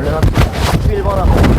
올려놨습니다. 11번 한번.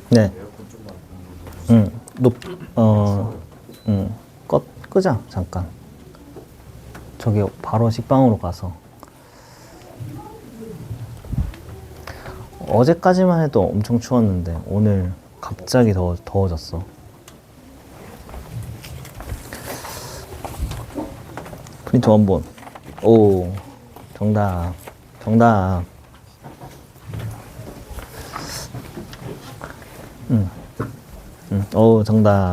네. 끄자, 잠깐. 저기 바로 식빵으로 가서. 어제까지만 해도 엄청 추웠는데, 오늘 갑자기 더워졌어. 프린트 원본. 오, 정답. 정답. 오, 정답.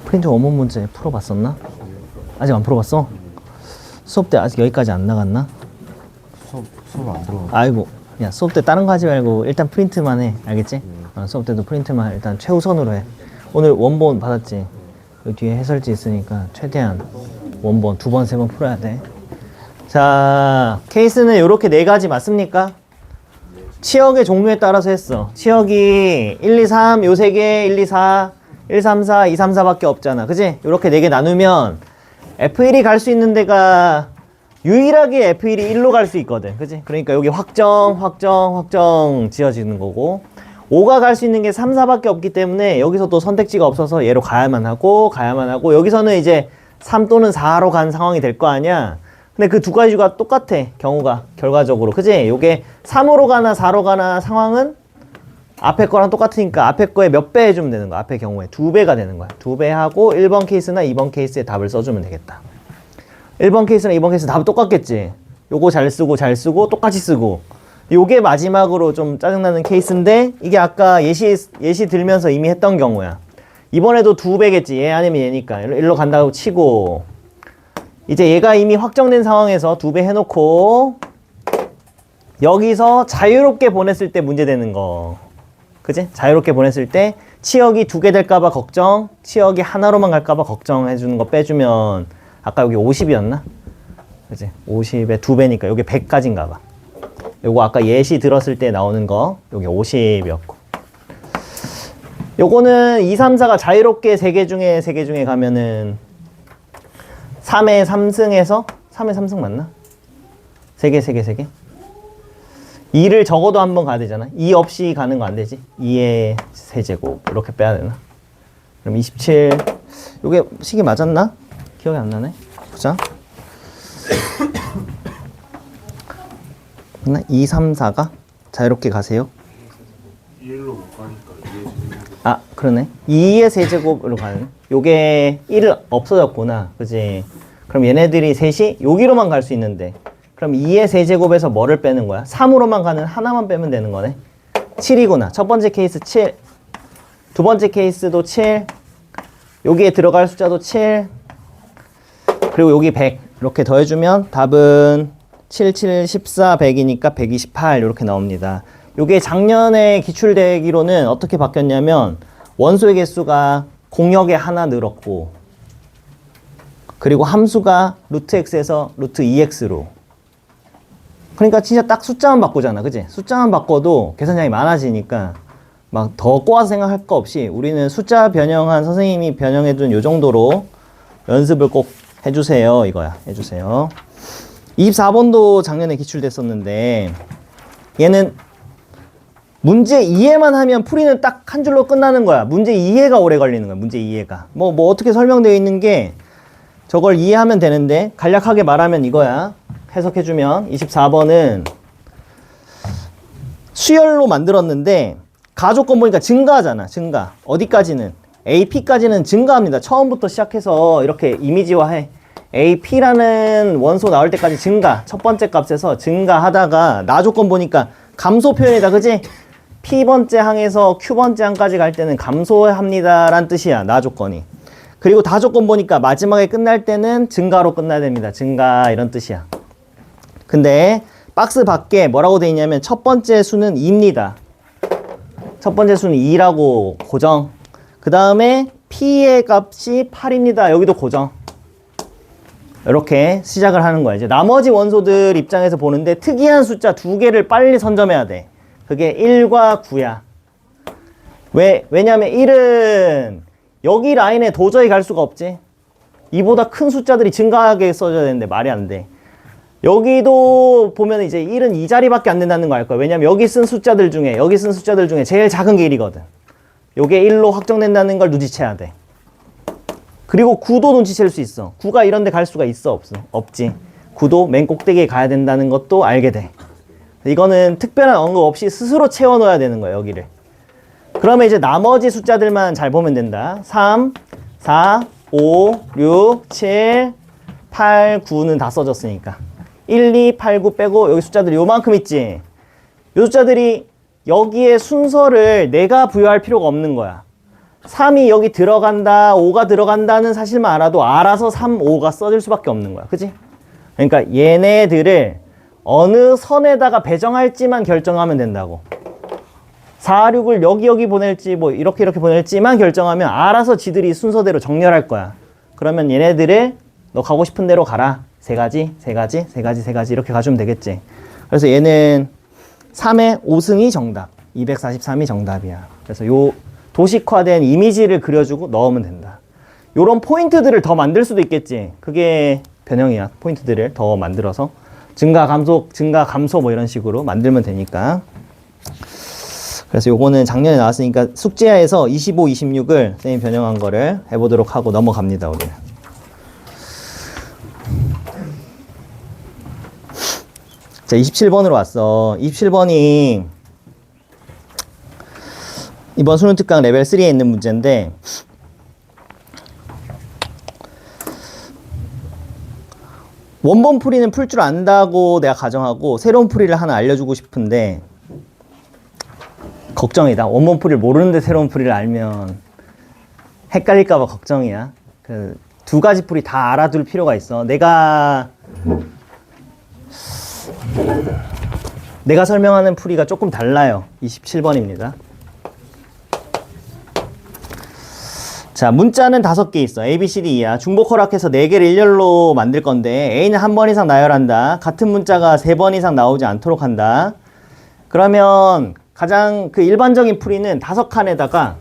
프린트 원본 문제 풀어봤었나? 아직 안 풀어봤어? 수업 때 아직 여기까지 안 나갔나? 수업 안 들어. 아이고, 야, 수업 때 다른 거 하지 말고 일단 프린트만 해. 알겠지? 수업 때도 프린트만 일단 최우선으로 해. 오늘 원본 받았지? 여기 뒤에 해설지 있으니까 최대한 원본 2번, 3번 풀어야 돼. 자, 케이스는 이렇게 4가지 맞습니까? 치역의 종류에 따라서 했어. 치역이 1, 2, 3, 요 3개, 1, 2, 4, 1, 3, 4, 2, 3, 4밖에 없잖아. 그지? 이렇게 4개 나누면 F1이 갈 수 있는 데가 유일하게 F1이 1로 갈 수 있거든. 그지? 그러니까 여기 확정 지어지는 거고, 5가 갈 수 있는 게 3, 4밖에 없기 때문에 여기서 또 선택지가 없어서 얘로 가야만 하고, 여기서는 이제 3 또는 4로 간 상황이 될 거 아니야. 근데 그 2가지가 똑같아, 경우가 결과적으로. 그지? 요게 3으로 가나 4로 가나 상황은 앞에 거랑 똑같으니까 앞에 거에 몇 배 해주면 되는 거야. 앞에 경우에 2배가 되는 거야. 2배 하고 1번 케이스나 2번 케이스에 답을 써주면 되겠다. 1번 케이스나 2번 케이스 답 똑같겠지? 요거 잘 쓰고 똑같이 쓰고, 요게 마지막으로 좀 짜증나는 케이스인데, 이게 아까 예시 들면서 이미 했던 경우야. 이번에도 2배겠지. 얘 아니면 얘니까 일로 간다고 치고, 이제 얘가 이미 확정된 상황에서 2배 해놓고, 여기서 자유롭게 보냈을 때 문제되는 거. 그지? 자유롭게 보냈을 때 치역이 2개 될까봐 걱정, 치역이 하나로만 갈까봐 걱정해주는 거 빼주면, 아까 여기 50이었나? 그지? 50에 2배니까 여기 100까지인가 봐. 요거 아까 예시 들었을 때 나오는 거, 여기 50이었고. 요거는 2, 3, 4가 자유롭게 3개 중에 가면은 3에 3승에서 3에 3승 맞나? 3개. 2를 적어도 한 번 가야 되잖아. 2 없이 가는 거 안 되지. 2의 세제곱 이렇게 빼야 되나? 그럼 27. 요게 식이 맞았나? 기억이 안 나네. 보자. 2, 3, 4가 자유롭게 가세요. 1로 못 가니까 2의 세제곱. 아, 그러네. 2의 세제곱으로 가는. 요게 1을 없어졌구나. 그지? 그럼 얘네들이 셋이 여기로만 갈 수 있는데, 그럼 2의 세제곱에서 뭐를 빼는 거야? 3으로만 가는 하나만 빼면 되는 거네. 7이구나. 첫 번째 케이스 7. 두 번째 케이스도 7. 여기에 들어갈 숫자도 7. 그리고 여기 100. 이렇게 더해주면 답은 7, 7, 14, 100이니까 128 이렇게 나옵니다. 요게 작년에 기출되기로는 어떻게 바뀌었냐면 원소의 개수가 공역에 하나 늘었고, 그리고 함수가 루트 x에서 루트 2x로. 그러니까 진짜 딱 숫자만 바꾸잖아. 그지? 숫자만 바꿔도 계산량이 많아지니까 막 더 꼬아서 생각할 거 없이 우리는 숫자 변형한 선생님이 변형해둔 요 정도로 연습을 꼭 해주세요. 이거야. 해주세요. 24번도 작년에 기출됐었는데 얘는 문제 이해만 하면 풀이는 딱 한 줄로 끝나는 거야. 문제 이해가 오래 걸리는 거야. 문제 이해가. 뭐 어떻게 설명되어 있는 게 저걸 이해하면 되는데 간략하게 말하면 이거야. 해석해주면 24번은 수열로 만들었는데 가조건 보니까 증가하잖아. 증가. 어디까지는? AP까지는 증가합니다. 처음부터 시작해서 이렇게 이미지화해. AP라는 원소 나올 때까지 증가. 첫 번째 값에서 증가하다가 나조건 보니까 감소 표현이다. 그지? P번째 항에서 Q번째 항까지 갈 때는 감소합니다 라는 뜻이야. 나조건이. 그리고 다조건 보니까 마지막에 끝날 때는 증가로 끝나야 됩니다. 증가 이런 뜻이야. 근데 박스 밖에 뭐라고 돼 있냐면 첫 번째 수는 2입니다. 첫 번째 수는 2라고 고정. 그 다음에 P의 값이 8입니다. 여기도 고정. 이렇게 시작을 하는 거야. 이제 나머지 원소들 입장에서 보는데 특이한 숫자 2개를 빨리 선점해야 돼. 그게 1과 9야. 왜냐면 1은 여기 라인에 도저히 갈 수가 없지. 이보다 큰 숫자들이 증가하게 써져야 되는데 말이 안 돼. 여기도 보면 이제 1은 이 자리밖에 안 된다는 거 알 거야. 왜냐면 여기 쓴 숫자들 중에 제일 작은 게 1이거든. 요게 1로 확정된다는 걸 눈치채야 돼. 그리고 9도 눈치챌 수 있어. 9가 이런 데 갈 수가 있어? 없어? 없지. 9도 맨 꼭대기에 가야 된다는 것도 알게 돼. 이거는 특별한 언급 없이 스스로 채워 넣어야 되는 거야, 여기를. 그러면 이제 나머지 숫자들만 잘 보면 된다. 3, 4, 5, 6, 7, 8, 9는 다 써졌으니까. 1, 2, 8, 9 빼고 여기 숫자들이 요만큼 있지. 요 숫자들이 여기에 순서를 내가 부여할 필요가 없는 거야. 3이 여기 들어간다, 5가 들어간다는 사실만 알아도 알아서 3, 5가 써질 수밖에 없는 거야. 그치? 그러니까 얘네들을 어느 선에다가 배정할지만 결정하면 된다고. 4, 6을 여기 보낼지 뭐 이렇게 보낼지만 결정하면 알아서 지들이 순서대로 정렬할 거야. 그러면 얘네들을 너 가고 싶은 대로 가라. 3가지 이렇게 가주면 되겠지. 그래서 얘는 3의 5승이 정답, 243이 정답이야. 그래서 요 도식화된 이미지를 그려주고 넣으면 된다. 요런 포인트들을 더 만들 수도 있겠지. 그게 변형이야. 포인트들을 더 만들어서 증가, 감소 뭐 이런 식으로 만들면 되니까. 그래서 요거는 작년에 나왔으니까 숙제에서 25, 26을 선생님 변형한 거를 해보도록 하고 넘어갑니다, 우리는. 자, 27번으로 왔어. 27번이 이번 수능 특강 레벨 3에 있는 문제인데 원본 풀이는 풀 줄 안다고 내가 가정하고 새로운 풀이를 하나 알려주고 싶은데 걱정이다. 원본 풀이를 모르는데 새로운 풀이를 알면 헷갈릴까 봐 걱정이야. 그 두 가지 풀이 다 알아둘 필요가 있어. 내가 설명하는 풀이가 조금 달라요. 27번입니다. 자, 문자는 5개 있어. A, B, C, D, E야. 중복 허락해서 4개를 일렬로 만들 건데 A는 한 번 이상 나열한다. 같은 문자가 3번 이상 나오지 않도록 한다. 그러면 가장 그 일반적인 풀이는 5칸에다가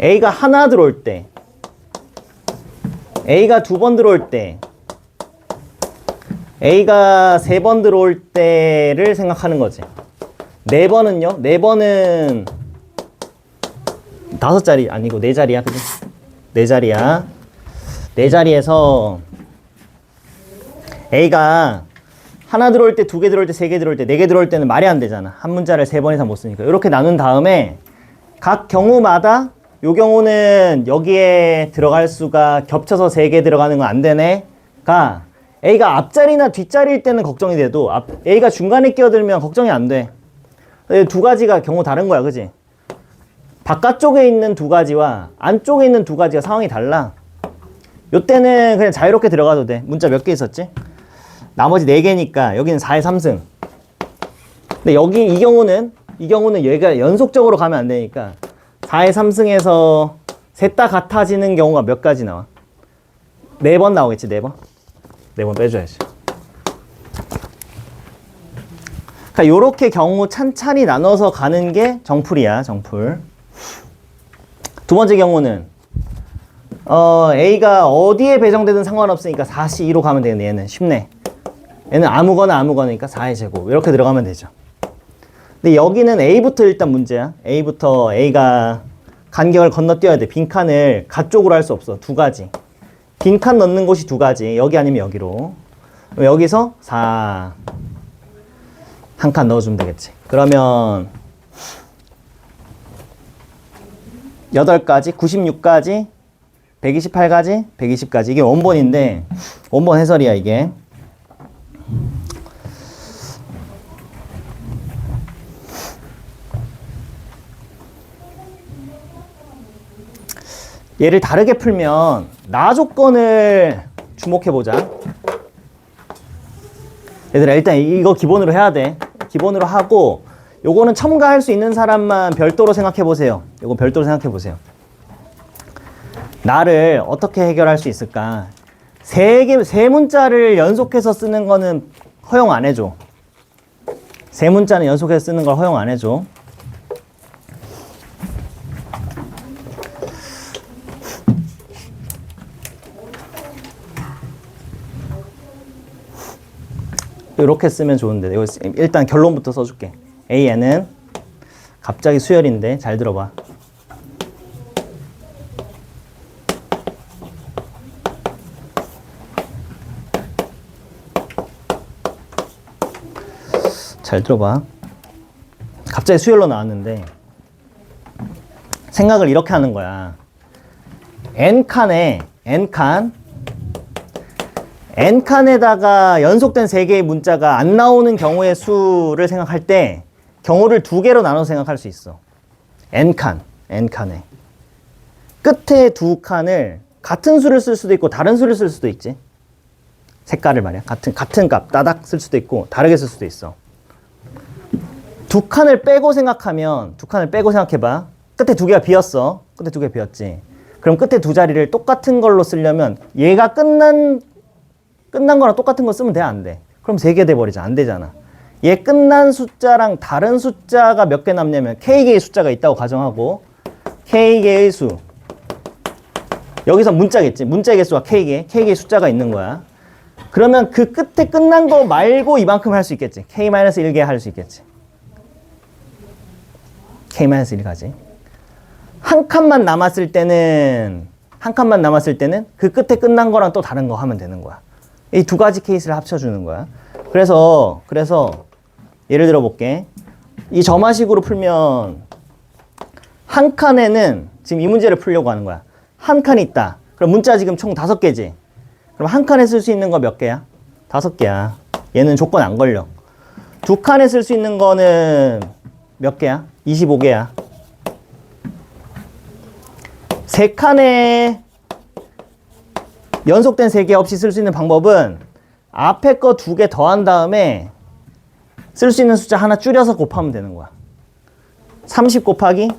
A가 하나 들어올 때, A가 2번 들어올 때, A가 3번 들어올 때를 생각하는 거지. 4번은요? 4번은 5자리 아니고 4자리야, 그지? 4자리야. 4자리에서 A가 하나 들어올 때, 2개 들어올 때, 3개 들어올 때, 4개 들어올 때는 말이 안 되잖아. 한 문자를 3번 이상 못 쓰니까. 이렇게 나눈 다음에 각 경우마다 요 경우는 여기에 들어갈 수가 겹쳐서 3개 들어가는 건 안 되네.가 A가 앞자리나 뒷자리일 때는 걱정이 돼도 A가 중간에 끼어들면 걱정이 안 돼. 두 가지가 경우 다른 거야, 그지? 바깥쪽에 있는 두 가지와 안쪽에 있는 두 가지가 상황이 달라. 요때는 그냥 자유롭게 들어가도 돼. 문자 몇 개 있었지? 나머지 4개니까 여기는 4의 3승. 근데 여기 이 경우는 얘가 연속적으로 가면 안 되니까 4의 3승에서 셋 다 같아지는 경우가 몇 가지 나와? 4번 나오겠지, 4번? 4번 빼줘야지. 그러니까 요렇게 경우 찬찬히 나눠서 가는 게 정풀이야, 정풀. 두 번째 경우는 A가 어디에 배정되든 상관없으니까 4C2로 가면 되겠네. 얘는 쉽네. 얘는 아무거나니까 4의 제곱 이렇게 들어가면 되죠. 근데 여기는 A부터 일단 문제야. A부터 A가 간격을 건너뛰어야 돼. 빈칸을 가쪽으로 할 수 없어. 두 가지. 빈칸 넣는 곳이 두 가지. 여기 아니면 여기로. 여기서 4 한 칸 넣어주면 되겠지. 그러면 8가지, 96가지, 128가지, 120가지. 이게 원본인데 원본 해설이야 이게. 얘를 다르게 풀면 나 조건을 주목해보자. 얘들아 일단 이거 기본으로 해야 돼. 기본으로 하고 요거는 첨가할 수 있는 사람만 별도로 생각해보세요. 요거 별도로 생각해보세요. 나를 어떻게 해결할 수 있을까? 세 문자를 연속해서 쓰는 거는 허용 안 해줘. 세 문자는 연속해서 쓰는 걸 허용 안 해줘. 이렇게 쓰면 좋은데 이거 일단 결론부터 써줄게. AN은 갑자기 수열인데 잘 들어봐. 잘 들어봐. 갑자기 수열로 나왔는데 생각을 이렇게 하는 거야. N칸에다가 연속된 3개의 문자가 안 나오는 경우의 수를 생각할 때 경우를 2개로 나눠서 생각할 수 있어. N칸에 끝에 2칸을 같은 수를 쓸 수도 있고 다른 수를 쓸 수도 있지. 색깔을 말이야. 같은 값 따닥 쓸 수도 있고 다르게 쓸 수도 있어. 2칸을 빼고 생각해봐. 끝에 2개가 비었어. 끝에 2개 비었지. 그럼 끝에 2자리를 똑같은 걸로 쓰려면 얘가 끝난 거랑 똑같은 거 쓰면 돼, 안 돼? 그럼 3개 돼버리잖아. 안 되잖아. 얘 끝난 숫자랑 다른 숫자가 몇 개 남냐면 K개의 숫자가 있다고 가정하고 K개의 수. 여기서 문자겠지. 문자의 개수가 K개의 숫자가 있는 거야. 그러면 그 끝에 끝난 거 말고 이만큼 할 수 있겠지. K-1개 할 수 있겠지. K-1가지. 한 칸만 남았을 때는 그 끝에 끝난 거랑 또 다른 거 하면 되는 거야. 이 두 가지 케이스를 합쳐주는 거야. 그래서 예를 들어 볼게. 이 점화식으로 풀면 한 칸에는 지금 이 문제를 풀려고 하는 거야. 한 칸이 있다. 그럼 문자 지금 총 5개지. 그럼 한 칸에 쓸 수 있는 거 몇 개야? 5개야. 얘는 조건 안 걸려. 2칸에 쓸 수 있는 거는 몇 개야? 25개야. 3칸에 연속된 3개 없이 쓸 수 있는 방법은 앞에 거 2개 더한 다음에 쓸 수 있는 숫자 하나 줄여서 곱하면 되는 거야. 30 곱하기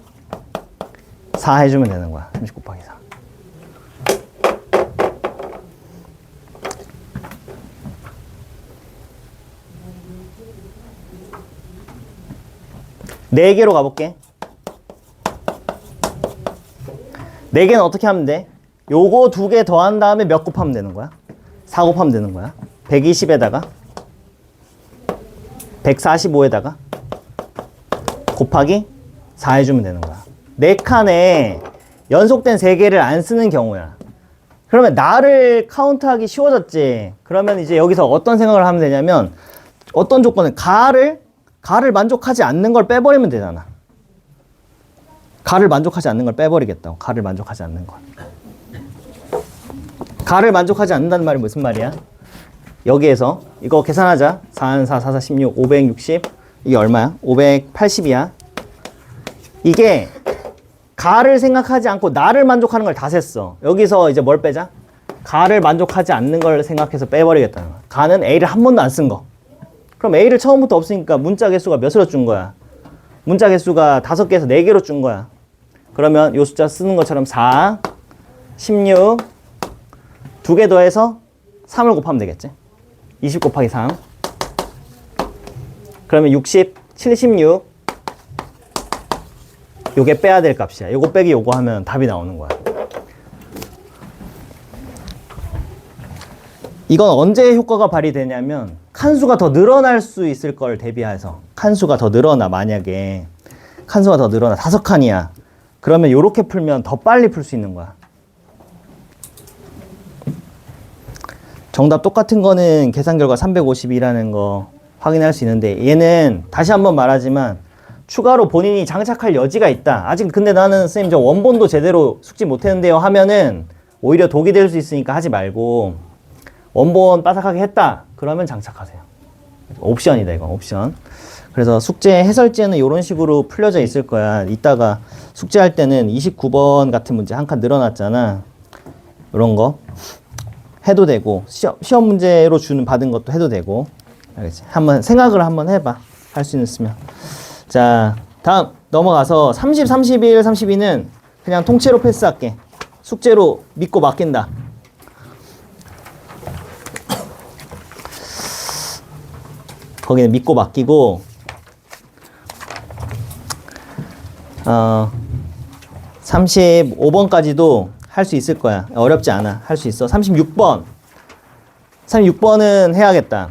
4 해주면 되는 거야. 30 곱하기 4. 네 개로 가볼게. 4개는 어떻게 하면 돼? 요거 2개 더한 다음에 몇 곱하면 되는 거야? 4 곱하면 되는 거야. 120에다가 145에다가 곱하기 4 해주면 되는 거야. 4칸에 연속된 3개를 안 쓰는 경우야. 그러면 나를 카운트하기 쉬워졌지. 그러면 이제 여기서 어떤 생각을 하면 되냐면 어떤 조건은 가를 만족하지 않는 걸 빼버리면 되잖아. 가를 만족하지 않는 걸 빼버리겠다고. 가를 만족하지 않는 걸. 가를 만족하지 않는다는 말이 무슨 말이야? 여기에서 이거 계산하자. 4, 4, 4, 4, 16, 560. 이게 얼마야? 580이야. 이게 가를 생각하지 않고 나를 만족하는 걸 다 셌어. 여기서 이제 뭘 빼자? 가를 만족하지 않는 걸 생각해서 빼버리겠다는 거야. 가는 A를 한 번도 안 쓴 거. 그럼 A를 처음부터 없으니까 문자 개수가 몇으로 준 거야? 문자 개수가 5개에서 4개로 준 거야. 그러면 요 숫자 쓰는 것처럼 4, 16, 2개 더해서 3을 곱하면 되겠지? 20 곱하기 3. 그러면 60, 76. 요게 빼야 될 값이야. 요거 빼기 요거 하면 답이 나오는 거야. 이건 언제 효과가 발휘되냐면 칸수가 더 늘어날 수 있을 걸 대비해서 칸수가 더 늘어나 만약에 칸수가 더 늘어나 5칸이야. 그러면 요렇게 풀면 더 빨리 풀 수 있는 거야. 정답 똑같은 거는 계산 결과 352라는 거 확인할 수 있는데 얘는 다시 한번 말하지만 추가로 본인이 장착할 여지가 있다. 아직 근데 나는 선생님 저 원본도 제대로 숙지 못했는데요 하면은 오히려 독이 될 수 있으니까 하지 말고 원본 빠삭하게 했다. 그러면 장착하세요. 옵션이다 이건 옵션. 그래서 숙제 해설지에는 이런 식으로 풀려져 있을 거야. 이따가 숙제할 때는 29번 같은 문제 한 칸 늘어났잖아. 이런 거 해도 되고 시험 문제로 받은 것도 해도 되고. 알겠지? 한번 생각을 한번 해봐. 할 수 있으면. 자, 다음 넘어가서 30, 31, 32는 그냥 통째로 패스할게. 숙제로 믿고 맡긴다. 거기는 믿고 맡기고 35번까지도 할 수 있을 거야. 어렵지 않아. 할 수 있어. 36번. 36번은 해야겠다.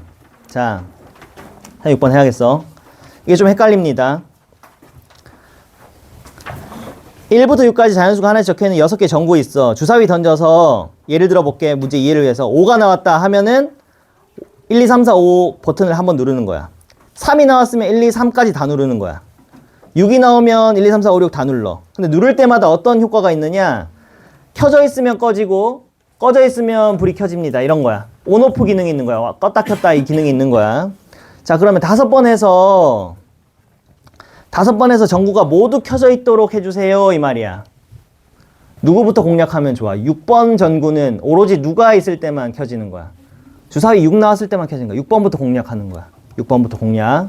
자, 36번 해야겠어. 이게 좀 헷갈립니다. 1부터 6까지 자연수가 하나씩 적혀있는 6개 정보 있어. 주사위 던져서 예를 들어 볼게. 문제 이해를 위해서 5가 나왔다 하면은 1, 2, 3, 4, 5 버튼을 한번 누르는 거야. 3이 나왔으면 1, 2, 3까지 다 누르는 거야. 6이 나오면 1, 2, 3, 4, 5, 6 다 눌러. 근데 누를 때마다 어떤 효과가 있느냐? 켜져 있으면 꺼지고 꺼져 있으면 불이 켜집니다. 이런 거야. 온오프 기능이 있는 거야. 껐다 켰다 이 기능이 있는 거야. 자, 그러면 5번 해서 전구가 모두 켜져 있도록 해주세요. 이 말이야. 누구부터 공략하면 좋아? 6번 전구는 오로지 누가 있을 때만 켜지는 거야. 주사위 6 나왔을 때만 켜지는 거야. 6번부터 공략하는 거야. 6번부터 공략.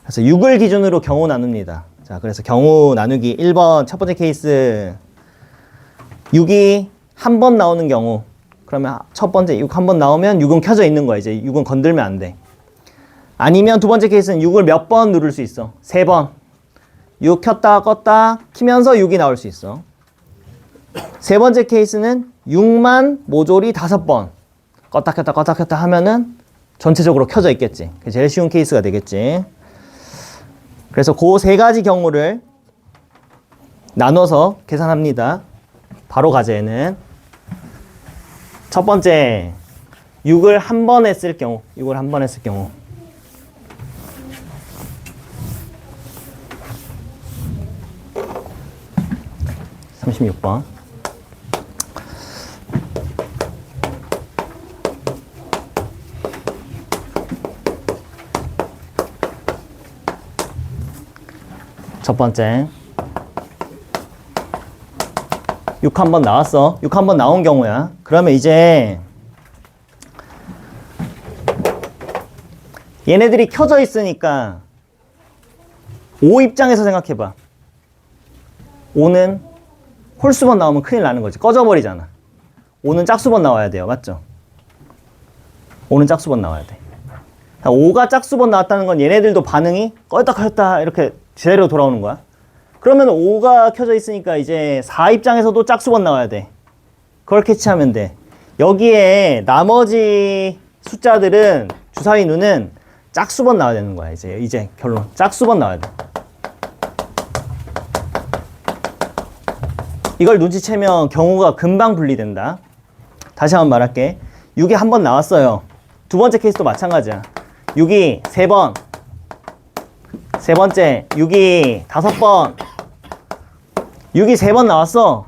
그래서 6을 기준으로 경우 나눕니다. 자, 그래서 경우 나누기 1번 첫 번째 케이스 6이 한 번 나오는 경우. 그러면 첫 번째 6 한 번 나오면 6은 켜져 있는 거야. 이제 6은 건들면 안 돼. 아니면 두 번째 케이스는 6을 몇 번 누를 수 있어? 3번. 6 켰다 껐다 키면서 6이 나올 수 있어. 세 번째 케이스는 6만 모조리 5번. 껐다 켰다 하면은 전체적으로 켜져 있겠지. 그게 제일 쉬운 케이스가 되겠지. 그래서 그 3가지 경우를 나눠서 계산합니다. 바로 가제는 첫 번째 6을 한 번 했을 경우 36번. 첫 번째 6 한 번 나왔어. 6 한 번 나온 경우야. 그러면 이제 얘네들이 켜져 있으니까 5 입장에서 생각해봐. 5는 홀수번 나오면 큰일 나는 거지. 꺼져버리잖아. 5는 짝수번 나와야 돼요. 맞죠? 5는 짝수번 나와야 돼. 5가 짝수번 나왔다는 건 얘네들도 반응이 껐다 켰다 이렇게 제대로 돌아오는 거야. 그러면 5가 켜져 있으니까 이제 4 입장에서도 짝수번 나와야 돼. 그걸 캐치하면 돼. 여기에 나머지 숫자들은 주사위 누는 짝수번 나와야 되는 거야. 이제 결론. 짝수번 나와야 돼. 이걸 눈치채면 경우가 금방 분리된다. 다시 한번 말할게. 6이 한 번 나왔어요. 두 번째 케이스도 마찬가지야. 6이 3번. 세 번째, 6이 5번. 6이 3번 나왔어.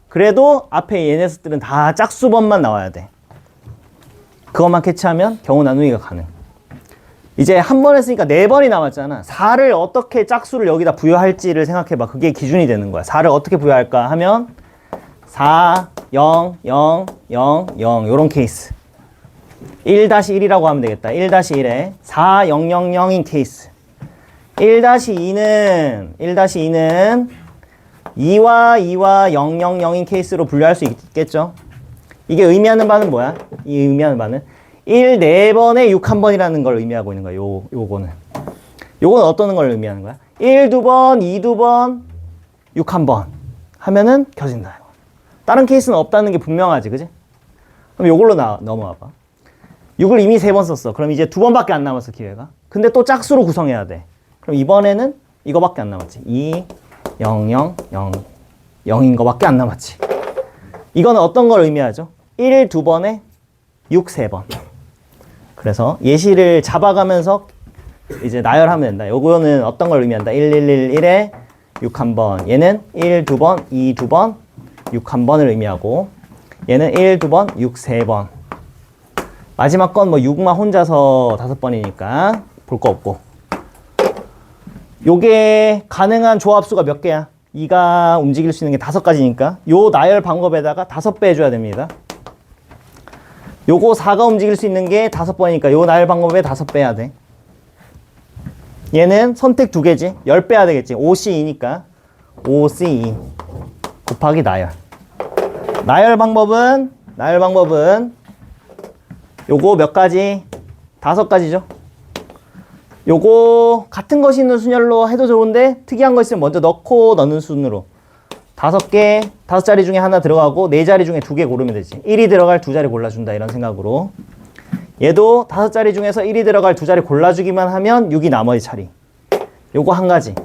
그래도 앞에 얘 녀석들은 다 짝수번만 나와야 돼. 그것만 캐치하면 경우 나누기가 가능. 이제 한 번 했으니까 4번이 남았잖아. 4를 어떻게 짝수를 여기다 부여할지를 생각해봐. 그게 기준이 되는 거야. 4를 어떻게 부여할까 하면 4, 0, 0, 0, 0 요런 케이스. 1-1이라고 하면 되겠다. 1-1에 4, 0, 0, 0인 케이스. 1-2는 2와 0, 0, 0인 케이스로 분류할 수 있겠죠. 이게 의미하는 바는 뭐야? 이 의미하는 바는 1 4번에 6 1번이라는 걸 의미하고 있는 거야. 요거는 어떤 걸 의미하는 거야? 1 2번, 2 2번, 6 1번 하면은 켜진다. 다른 케이스는 없다는 게 분명하지, 그지? 그럼 요걸로 넘어와 봐. 6을 이미 3번 썼어. 그럼 이제 2번밖에 안 남았어, 기회가. 근데 또 짝수로 구성해야 돼. 그럼 이번에는 이거밖에 안 남았지. 2, 0, 0, 0, 0인 거밖에 안 남았지. 이거는 어떤 걸 의미하죠? 1 2번에 6 3번. 그래서 예시를 잡아가면서 이제 나열하면 된다. 요거는 어떤 걸 의미한다? 1111에 6 1번. 얘는 1 2번, 2 2번, 6 1번을 의미하고 얘는 1 2번, 6 3번. 마지막 건 뭐 6만 혼자서 5번이니까 볼 거 없고. 요게 가능한 조합수가 몇 개야? 2가 움직일 수 있는 게 5가지니까 요 나열 방법에다가 5배 해줘야 됩니다. 요거 4가 움직일 수 있는 게 5번이니까 요 나열 방법에 5배 해야 돼. 얘는 선택 2개지. 10배 해야 되겠지. 5C2니까 5C2 곱하기 나열. 나열 방법은 요거 몇 가지? 5가지죠. 요거 같은 것이 있는 순열로 해도 좋은데 특이한 거 있으면 먼저 넣고 넣는 순으로 5개, 5자리 중에 하나 들어가고 4자리 중에 2개 고르면 되지. 1이 들어갈 2자리 골라준다 이런 생각으로. 얘도 5자리 중에서 1이 들어갈 2자리 골라주기만 하면 6이 나머지 자리. 요거 한 가지.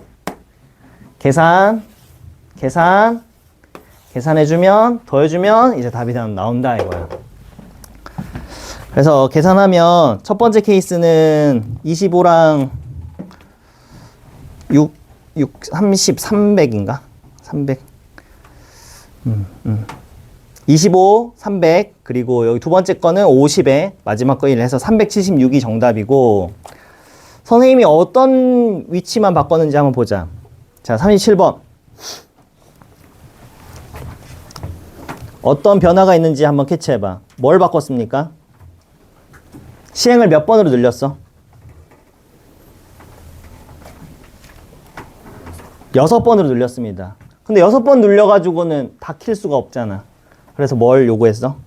계산해주면 더해주면 이제 답이 나온다 이거야. 그래서 계산하면 첫 번째 케이스는 25랑 30, 300인가? 300. 25, 300. 그리고 여기 두 번째 거는 50에 마지막 거 1 해서 376이 정답이고, 선생님이 어떤 위치만 바꿨는지 한번 보자. 자, 37번. 어떤 변화가 있는지 한번 캐치해봐. 뭘 바꿨습니까? 시행을 몇 번으로 늘렸어? 6번으로 늘렸습니다. 근데 6번 늘려가지고는 다 킬 수가 없잖아. 그래서 뭘 요구했어?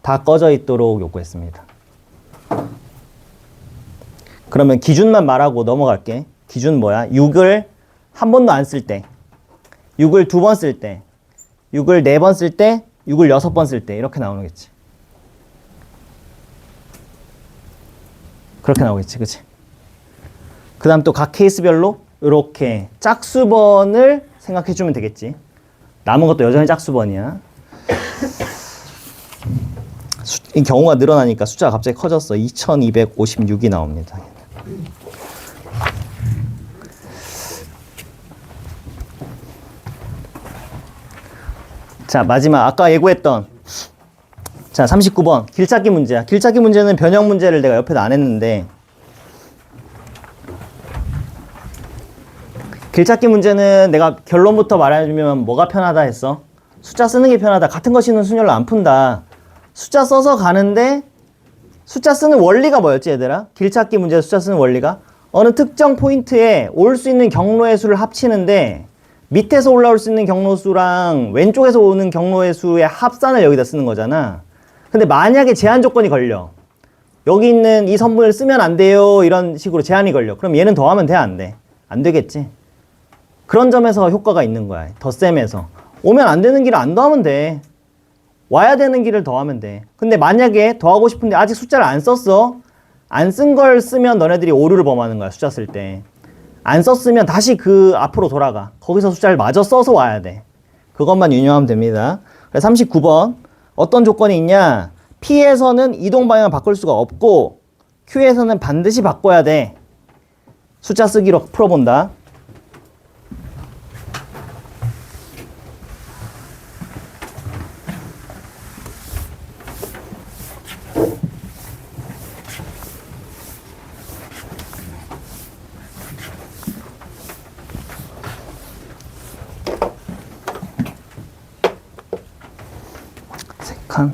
다 꺼져 있도록 요구했습니다. 그러면 기준만 말하고 넘어갈게. 기준 뭐야? 6을 한 번도 안 쓸 때, 6을 2번 쓸 때, 6을 4번 쓸 때, 6을 6번 쓸 때 이렇게 나오겠지. 그렇게 나오겠지, 그치? 그 다음 또 각 케이스별로 이렇게 짝수번을 생각해주면 되겠지. 남은 것도 여전히 짝수번이야. 이 경우가 늘어나니까 숫자가 갑자기 커졌어. 2256이 나옵니다. 자, 마지막 아까 예고했던 자 39번 길찾기 문제야. 길찾기 문제는 변형 문제를 내가 옆에도 안 했는데, 길찾기 문제는 내가 결론부터 말해주면 뭐가 편하다 했어? 숫자 쓰는 게 편하다. 같은 거 있는 순열로 안 푼다. 숫자 써서 가는데, 숫자 쓰는 원리가 뭐였지 얘들아? 길찾기 문제 숫자 쓰는 원리가 어느 특정 포인트에 올 수 있는 경로의 수를 합치는데, 밑에서 올라올 수 있는 경로 수랑 왼쪽에서 오는 경로의 수의 합산을 여기다 쓰는 거잖아. 근데 만약에 제한 조건이 걸려. 여기 있는 이 선분을 쓰면 안 돼요. 이런 식으로 제한이 걸려. 그럼 얘는 더하면 돼, 안 돼? 안 되겠지. 그런 점에서 효과가 있는 거야. 덧셈에서. 오면 안 되는 길을 안 더하면 돼. 와야 되는 길을 더하면 돼. 근데 만약에 더하고 싶은데 아직 숫자를 안 썼어. 안 쓴 걸 쓰면 너네들이 오류를 범하는 거야. 숫자 쓸 때. 안 썼으면 다시 그 앞으로 돌아가. 거기서 숫자를 마저 써서 와야 돼. 그것만 유념하면 됩니다. 그래서 39번. 어떤 조건이 있냐? P에서는 이동 방향을 바꿀 수가 없고 Q에서는 반드시 바꿔야 돼. 숫자 쓰기로 풀어본다. 색한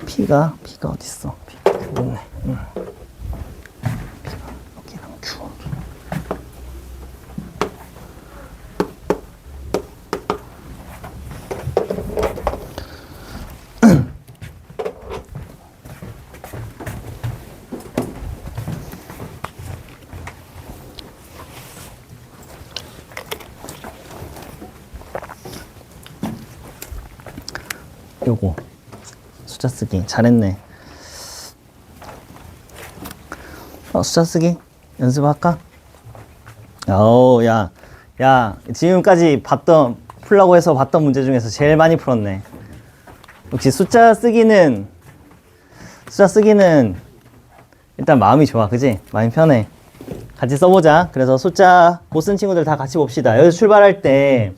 P가 어딨어? P가 여기 있네. P가 여기랑 Q. 요거 숫자 쓰기 잘했네. 숫자 쓰기 연습할까? 야 지금까지 풀라고 해서 봤던 문제 중에서 제일 많이 풀었네. 역시 숫자 쓰기는 일단 마음이 좋아, 그지? 마음이 편해. 같이 써보자. 그래서 숫자 못 쓴 친구들 다 같이 봅시다. 여기서 출발할 때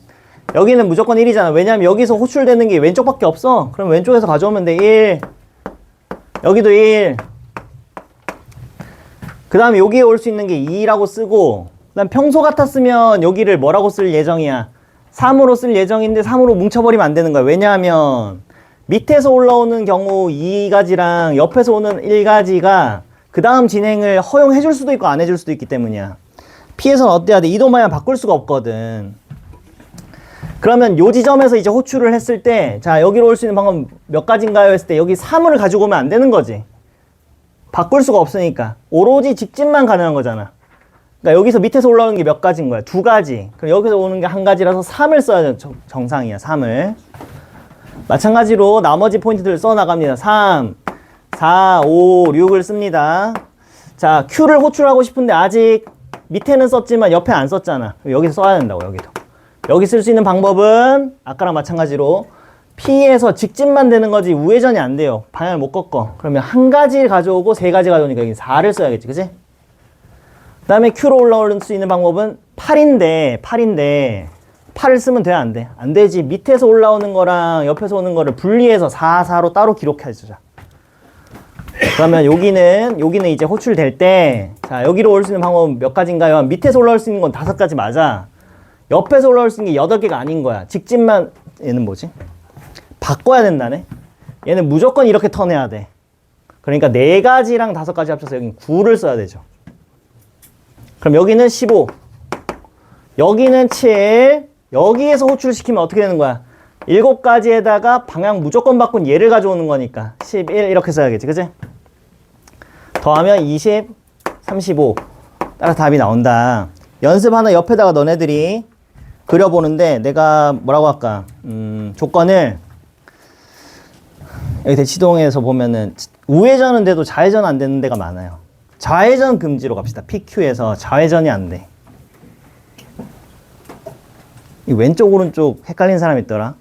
여기는 무조건 1이잖아. 왜냐면 여기서 호출되는 게 왼쪽밖에 없어. 그럼 왼쪽에서 가져오면 돼. 1. 여기도 1. 그 다음에 여기에 올 수 있는 게 2라고 쓰고, 그 다음 평소 같았으면 여기를 뭐라고 쓸 예정이야? 3으로 쓸 예정인데 3으로 뭉쳐버리면 안 되는 거야. 왜냐하면 밑에서 올라오는 경우 2가지랑 옆에서 오는 1가지가 그 다음 진행을 허용해 줄 수도 있고 안 해줄 수도 있기 때문이야. P에서는 어때야 돼? 이동 방향 바꿀 수가 없거든. 그러면 요 지점에서 이제 호출을 했을 때, 자, 여기로 올 수 있는 방법 몇 가지인가요? 했을 때 여기 3을 가지고 오면 안 되는 거지. 바꿀 수가 없으니까. 오로지 직진만 가능한 거잖아. 그러니까 여기서 밑에서 올라오는 게 몇 가지인 거야? 2가지. 그럼 여기서 오는 게 1가지라서 3을 써야 정상이야. 3을. 마찬가지로 나머지 포인트들을 써 나갑니다. 3, 4, 5, 6을 씁니다. 자, Q를 호출하고 싶은데 아직 밑에는 썼지만 옆에 안 썼잖아. 여기서 써야 된다고, 여기도. 여기 쓸 수 있는 방법은 아까랑 마찬가지로 P에서 직진만 되는 거지 우회전이 안 돼요. 방향을 못 꺾어. 그러면 1가지 가져오고 3가지 가져오니까 여기 4를 써야겠지, 그치? 그 다음에 Q로 올라올 수 있는 방법은 8인데 8을 쓰면 돼, 안 돼? 안 되지. 밑에서 올라오는 거랑 옆에서 오는 거를 분리해서 4, 4로 따로 기록해주자. 그러면 여기는 이제 호출될 때, 자, 여기로 올 수 있는 방법은 몇 가지인가요? 밑에서 올라올 수 있는 건 5가지 맞아. 옆에서 올라올 수 있는 게 8개가 아닌 거야. 직진만, 얘는 뭐지? 바꿔야 된다네? 얘는 무조건 이렇게 턴해야 돼. 그러니까 4가지랑 5가지 합쳐서 여기는 9를 써야 되죠. 그럼 여기는 15. 여기는 7. 여기에서 호출시키면 어떻게 되는 거야? 7가지에다가 방향 무조건 바꾼 얘를 가져오는 거니까 11 이렇게 써야겠지, 그치? 더하면 20, 35. 따라서 답이 나온다. 연습 하나 옆에다가 너네들이 그려보는데 내가 뭐라고 할까? 조건을 여기 대치동에서 보면은 우회전은 돼도 좌회전 안 되는 데가 많아요. 좌회전 금지로 갑시다. PQ에서 좌회전이 안 돼. 이 왼쪽 오른쪽 헷갈리는 사람 있더라.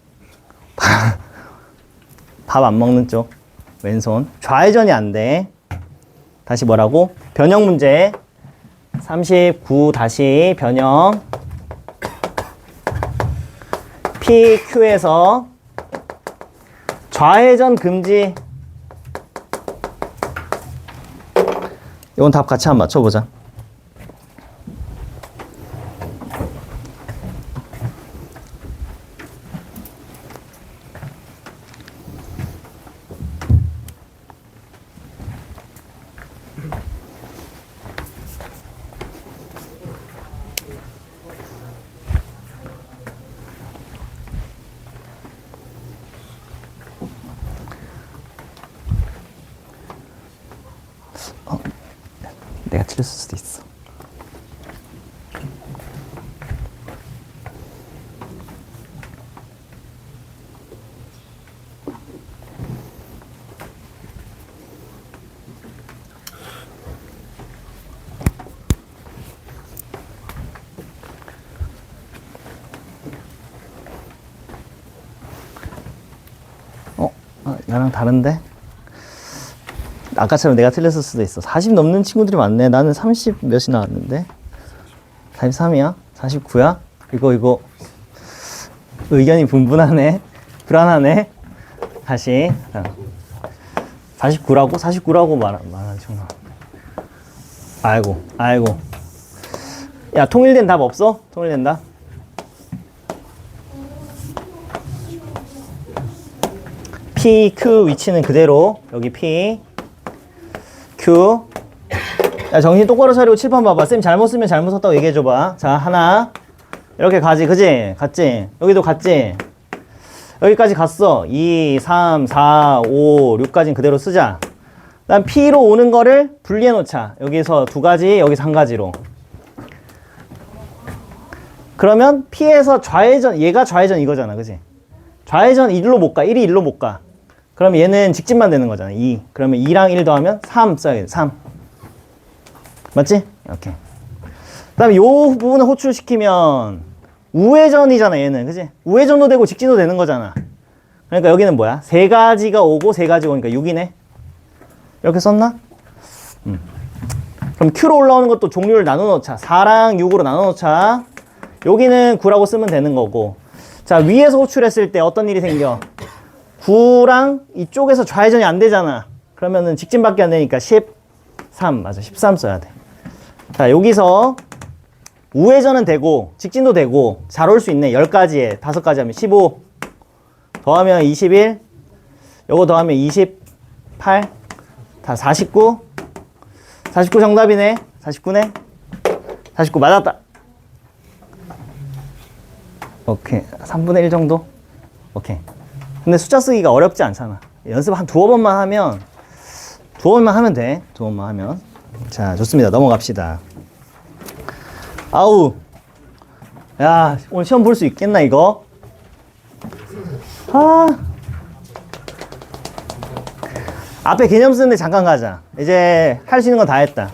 밥 안 먹는 쪽 왼손 좌회전이 안 돼. 다시 뭐라고? 변형 문제 39 다시 변형 PQ에서 좌회전 금지. 이건 답 같이 한번 맞춰보자. 틀렸을 수도 있어. 나랑 다른데? 아까처럼 내가 틀렸을 수도 있어. 40 넘는 친구들이 많네. 나는 30 몇이 나왔는데 43이야? 49야? 이거 의견이 분분하네. 불안하네. 다시 49라고 말하지 마. 아이고 야, 통일된 답 없어? 통일된 답? P, Q 위치는 그대로. 여기 P, Q. 야, 정신 똑바로 차리고 칠판 봐봐. 쌤 잘못 쓰면 잘못 썼다고 얘기해줘봐. 자, 하나. 이렇게 가지, 그지? 갔지? 여기도 갔지? 여기까지 갔어. 2, 3, 4, 5, 6까지는 그대로 쓰자. 그 다음 P로 오는 거를 분리해 놓자. 여기서 두 가지, 여기서 한 가지로. 그러면 P에서 좌회전, 얘가 좌회전 이거잖아, 그지? 좌회전 1로 못 가. 1이 1로 못 가. 그럼 얘는 직진만 되는 거잖아. 2. 그러면 2랑 1 더하면 3 써야겠다. 3. 맞지? 이렇게. 그 다음에 요 부분을 호출시키면 우회전이잖아, 얘는. 그지? 우회전도 되고 직진도 되는 거잖아. 그러니까 여기는 뭐야? 세 가지가 오고 세 가지가 오니까 6이네? 이렇게 썼나? 그럼 Q로 올라오는 것도 종류를 나눠 놓자. 4랑 6으로 나눠 놓자. 여기는 9라고 쓰면 되는 거고. 자, 위에서 호출했을 때 어떤 일이 생겨? 9랑 이쪽에서 좌회전이 안 되잖아. 그러면은 직진밖에 안 되니까 13. 맞아. 13 써야 돼. 자, 여기서 우회전은 되고 직진도 되고 잘 올 수 있네. 10가지에 5가지 하면 15 더하면 21 요거 더하면 28 다 49 정답이네. 49네. 49 맞았다. 오케이. 3분의 1 정도? 오케이. 근데 숫자 쓰기가 어렵지 않잖아. 연습 한 두어 번만 하면 돼. 두어 번만 하면. 자, 좋습니다. 넘어갑시다. 아우. 야, 오늘 시험 볼 수 있겠나, 이거? 앞에 개념 쓰는데 잠깐 가자. 이제 할 수 있는 건 다 했다.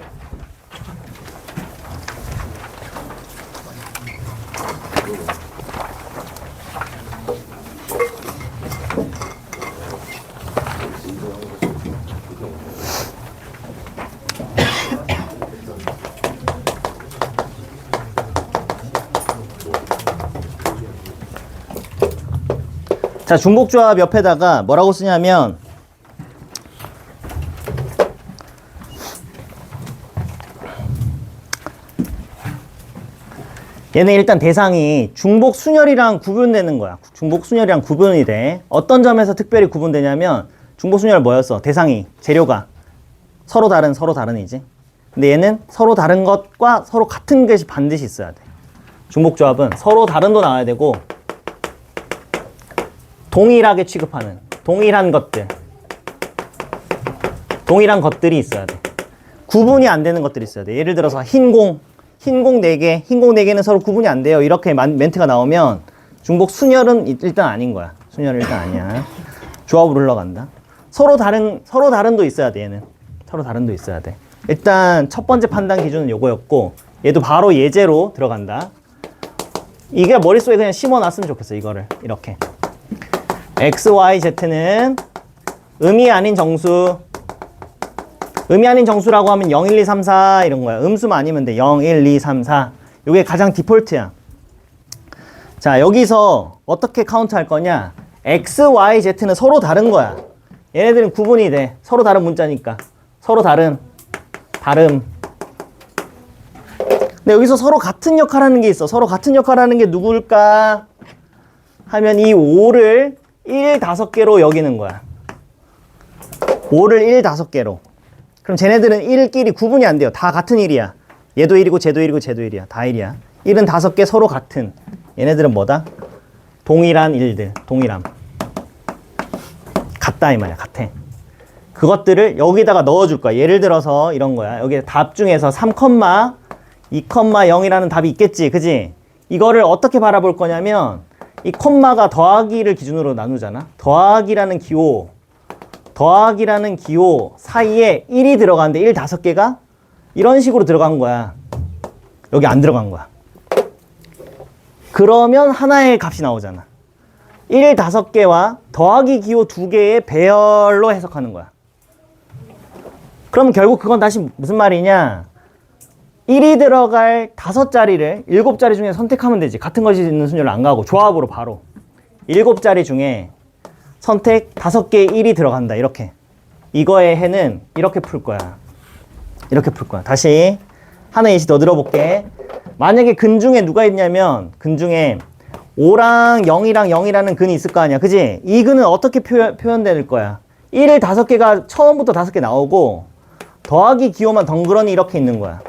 자, 중복조합 옆에다가 뭐라고 쓰냐면 얘는 일단 대상이 중복순열이랑 구분되는 거야. 중복순열이랑 구분이 돼. 어떤 점에서 특별히 구분되냐면 중복순열 뭐였어? 대상이, 재료가 서로 다른이지. 근데 얘는 서로 다른 것과 서로 같은 것이 반드시 있어야 돼. 중복조합은 서로 다른도 나와야 되고 동일하게 취급하는 동일한 것들이 있어야 돼. 구분이 안 되는 것들이 있어야 돼. 예를 들어서 흰공 4개, 흰공 4개는 서로 구분이 안 돼요. 이렇게 멘트가 나오면 중복 순열은 일단 아닌 거야. 순열은 일단 아니야. 조합으로 흘러간다. 서로 다른도 있어야 돼. 얘는 서로 다른도 있어야 돼. 일단 첫 번째 판단 기준은 요거였고 얘도 바로 예제로 들어간다. 이게 머릿속에 그냥 심어놨으면 좋겠어. 이거를 이렇게 x, y, z는 음이 아닌 정수. 음이 아닌 정수라고 하면 0, 1, 2, 3, 4 이런 거야. 음수만 아니면 돼. 0, 1, 2, 3, 4. 이게 가장 디폴트야. 자, 여기서 어떻게 카운트 할 거냐? x, y, z는 서로 다른 거야. 얘네들은 구분이 돼. 서로 다른 문자니까. 서로 다름. 근데 여기서 서로 같은 역할 하는 게 있어. 서로 같은 역할 하는 게 누굴까? 하면 이 5를 1, 5개로 여기는 거야. 5를 1, 5개로. 그럼 쟤네들은 1끼리 구분이 안 돼요. 다 같은 1이야. 얘도 1이고 쟤도 1이고 쟤도 1이야. 다 1이야. 1은 5개 서로 같은. 얘네들은 뭐다? 동일한 일들. 동일함. 같다 이 말이야. 같아. 그것들을 여기다가 넣어줄 거야. 예를 들어서 이런 거야. 여기 답 중에서 3, 2,0이라는 답이 있겠지. 그지? 이거를 어떻게 바라볼 거냐면 이 콤마가 더하기를 기준으로 나누잖아. 더하기라는 기호 사이에 1이 들어가는데 1 5개가 이런 식으로 들어간 거야. 여기 안 들어간 거야. 그러면 하나의 값이 나오잖아. 1 5개와 더하기 기호 2개의 배열로 해석하는 거야. 그럼 결국 그건 다시 무슨 말이냐? 1이 들어갈 5자리를 7자리 중에 선택하면 되지. 같은 것이 있는 순서를 안 가고 조합으로 바로 7자리 중에 선택 5개의 1이 들어간다. 이렇게. 이거의 해는 이렇게 풀 거야. 이렇게 풀 거야. 다시 하나 예시 더 들어볼게. 만약에 근 중에 누가 있냐면 근 중에 5랑 0이랑 0이라는 근이 있을 거 아니야. 그지? 이 근은 어떻게 표현될 거야? 1을 5개가 처음부터 5개 나오고 더하기 기호만 덩그러니 이렇게 있는 거야.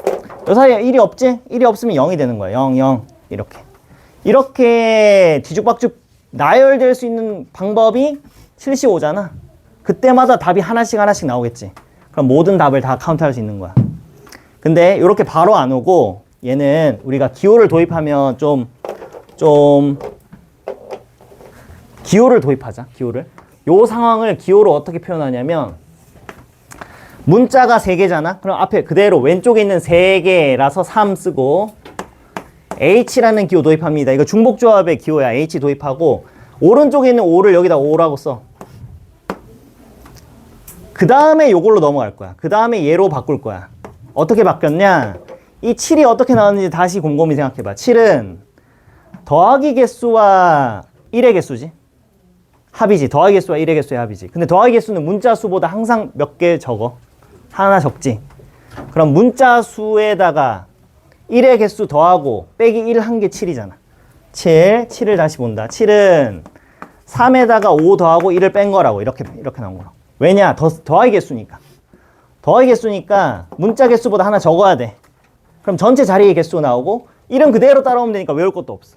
요 사이에 1이 없지? 1이 없으면 0이 되는 거야. 0, 0 이렇게. 이렇게 뒤죽박죽 나열될 수 있는 방법이 75잖아. 그때마다 답이 하나씩 나오겠지. 그럼 모든 답을 다 카운트할 수 있는 거야. 근데 이렇게 바로 안 오고 얘는 우리가 기호를 도입하면 좀 기호를 도입하자. 기호를. 요 상황을 기호로 어떻게 표현하냐면 문자가 3개잖아. 그럼 앞에 그대로 왼쪽에 있는 3개라서 3 쓰고 H라는 기호 도입합니다. 이거 중복조합의 기호야. H 도입하고 오른쪽에 있는 5를 여기다 5라고 써. 그 다음에 요걸로 넘어갈 거야. 그 다음에 얘로 바꿀 거야. 어떻게 바뀌었냐? 이 7이 어떻게 나왔는지 다시 곰곰이 생각해봐. 7은 더하기 개수와 1의 개수지. 합이지. 더하기 개수와 1의 개수의 합이지. 근데 더하기 개수는 문자 수보다 항상 몇 개 적어. 하나 적지. 그럼 문자 수에다가 1의 개수 더하고 빼기 1 한 게 7이잖아. 7을 다시 본다. 7은 3에다가 5 더하고 1을 뺀 거라고. 이렇게 나온 거라고. 왜냐? 더하기 개수니까. 더하기 개수니까 문자 개수보다 하나 적어야 돼. 그럼 전체 자리의 개수 나오고 1은 그대로 따라오면 되니까 외울 것도 없어.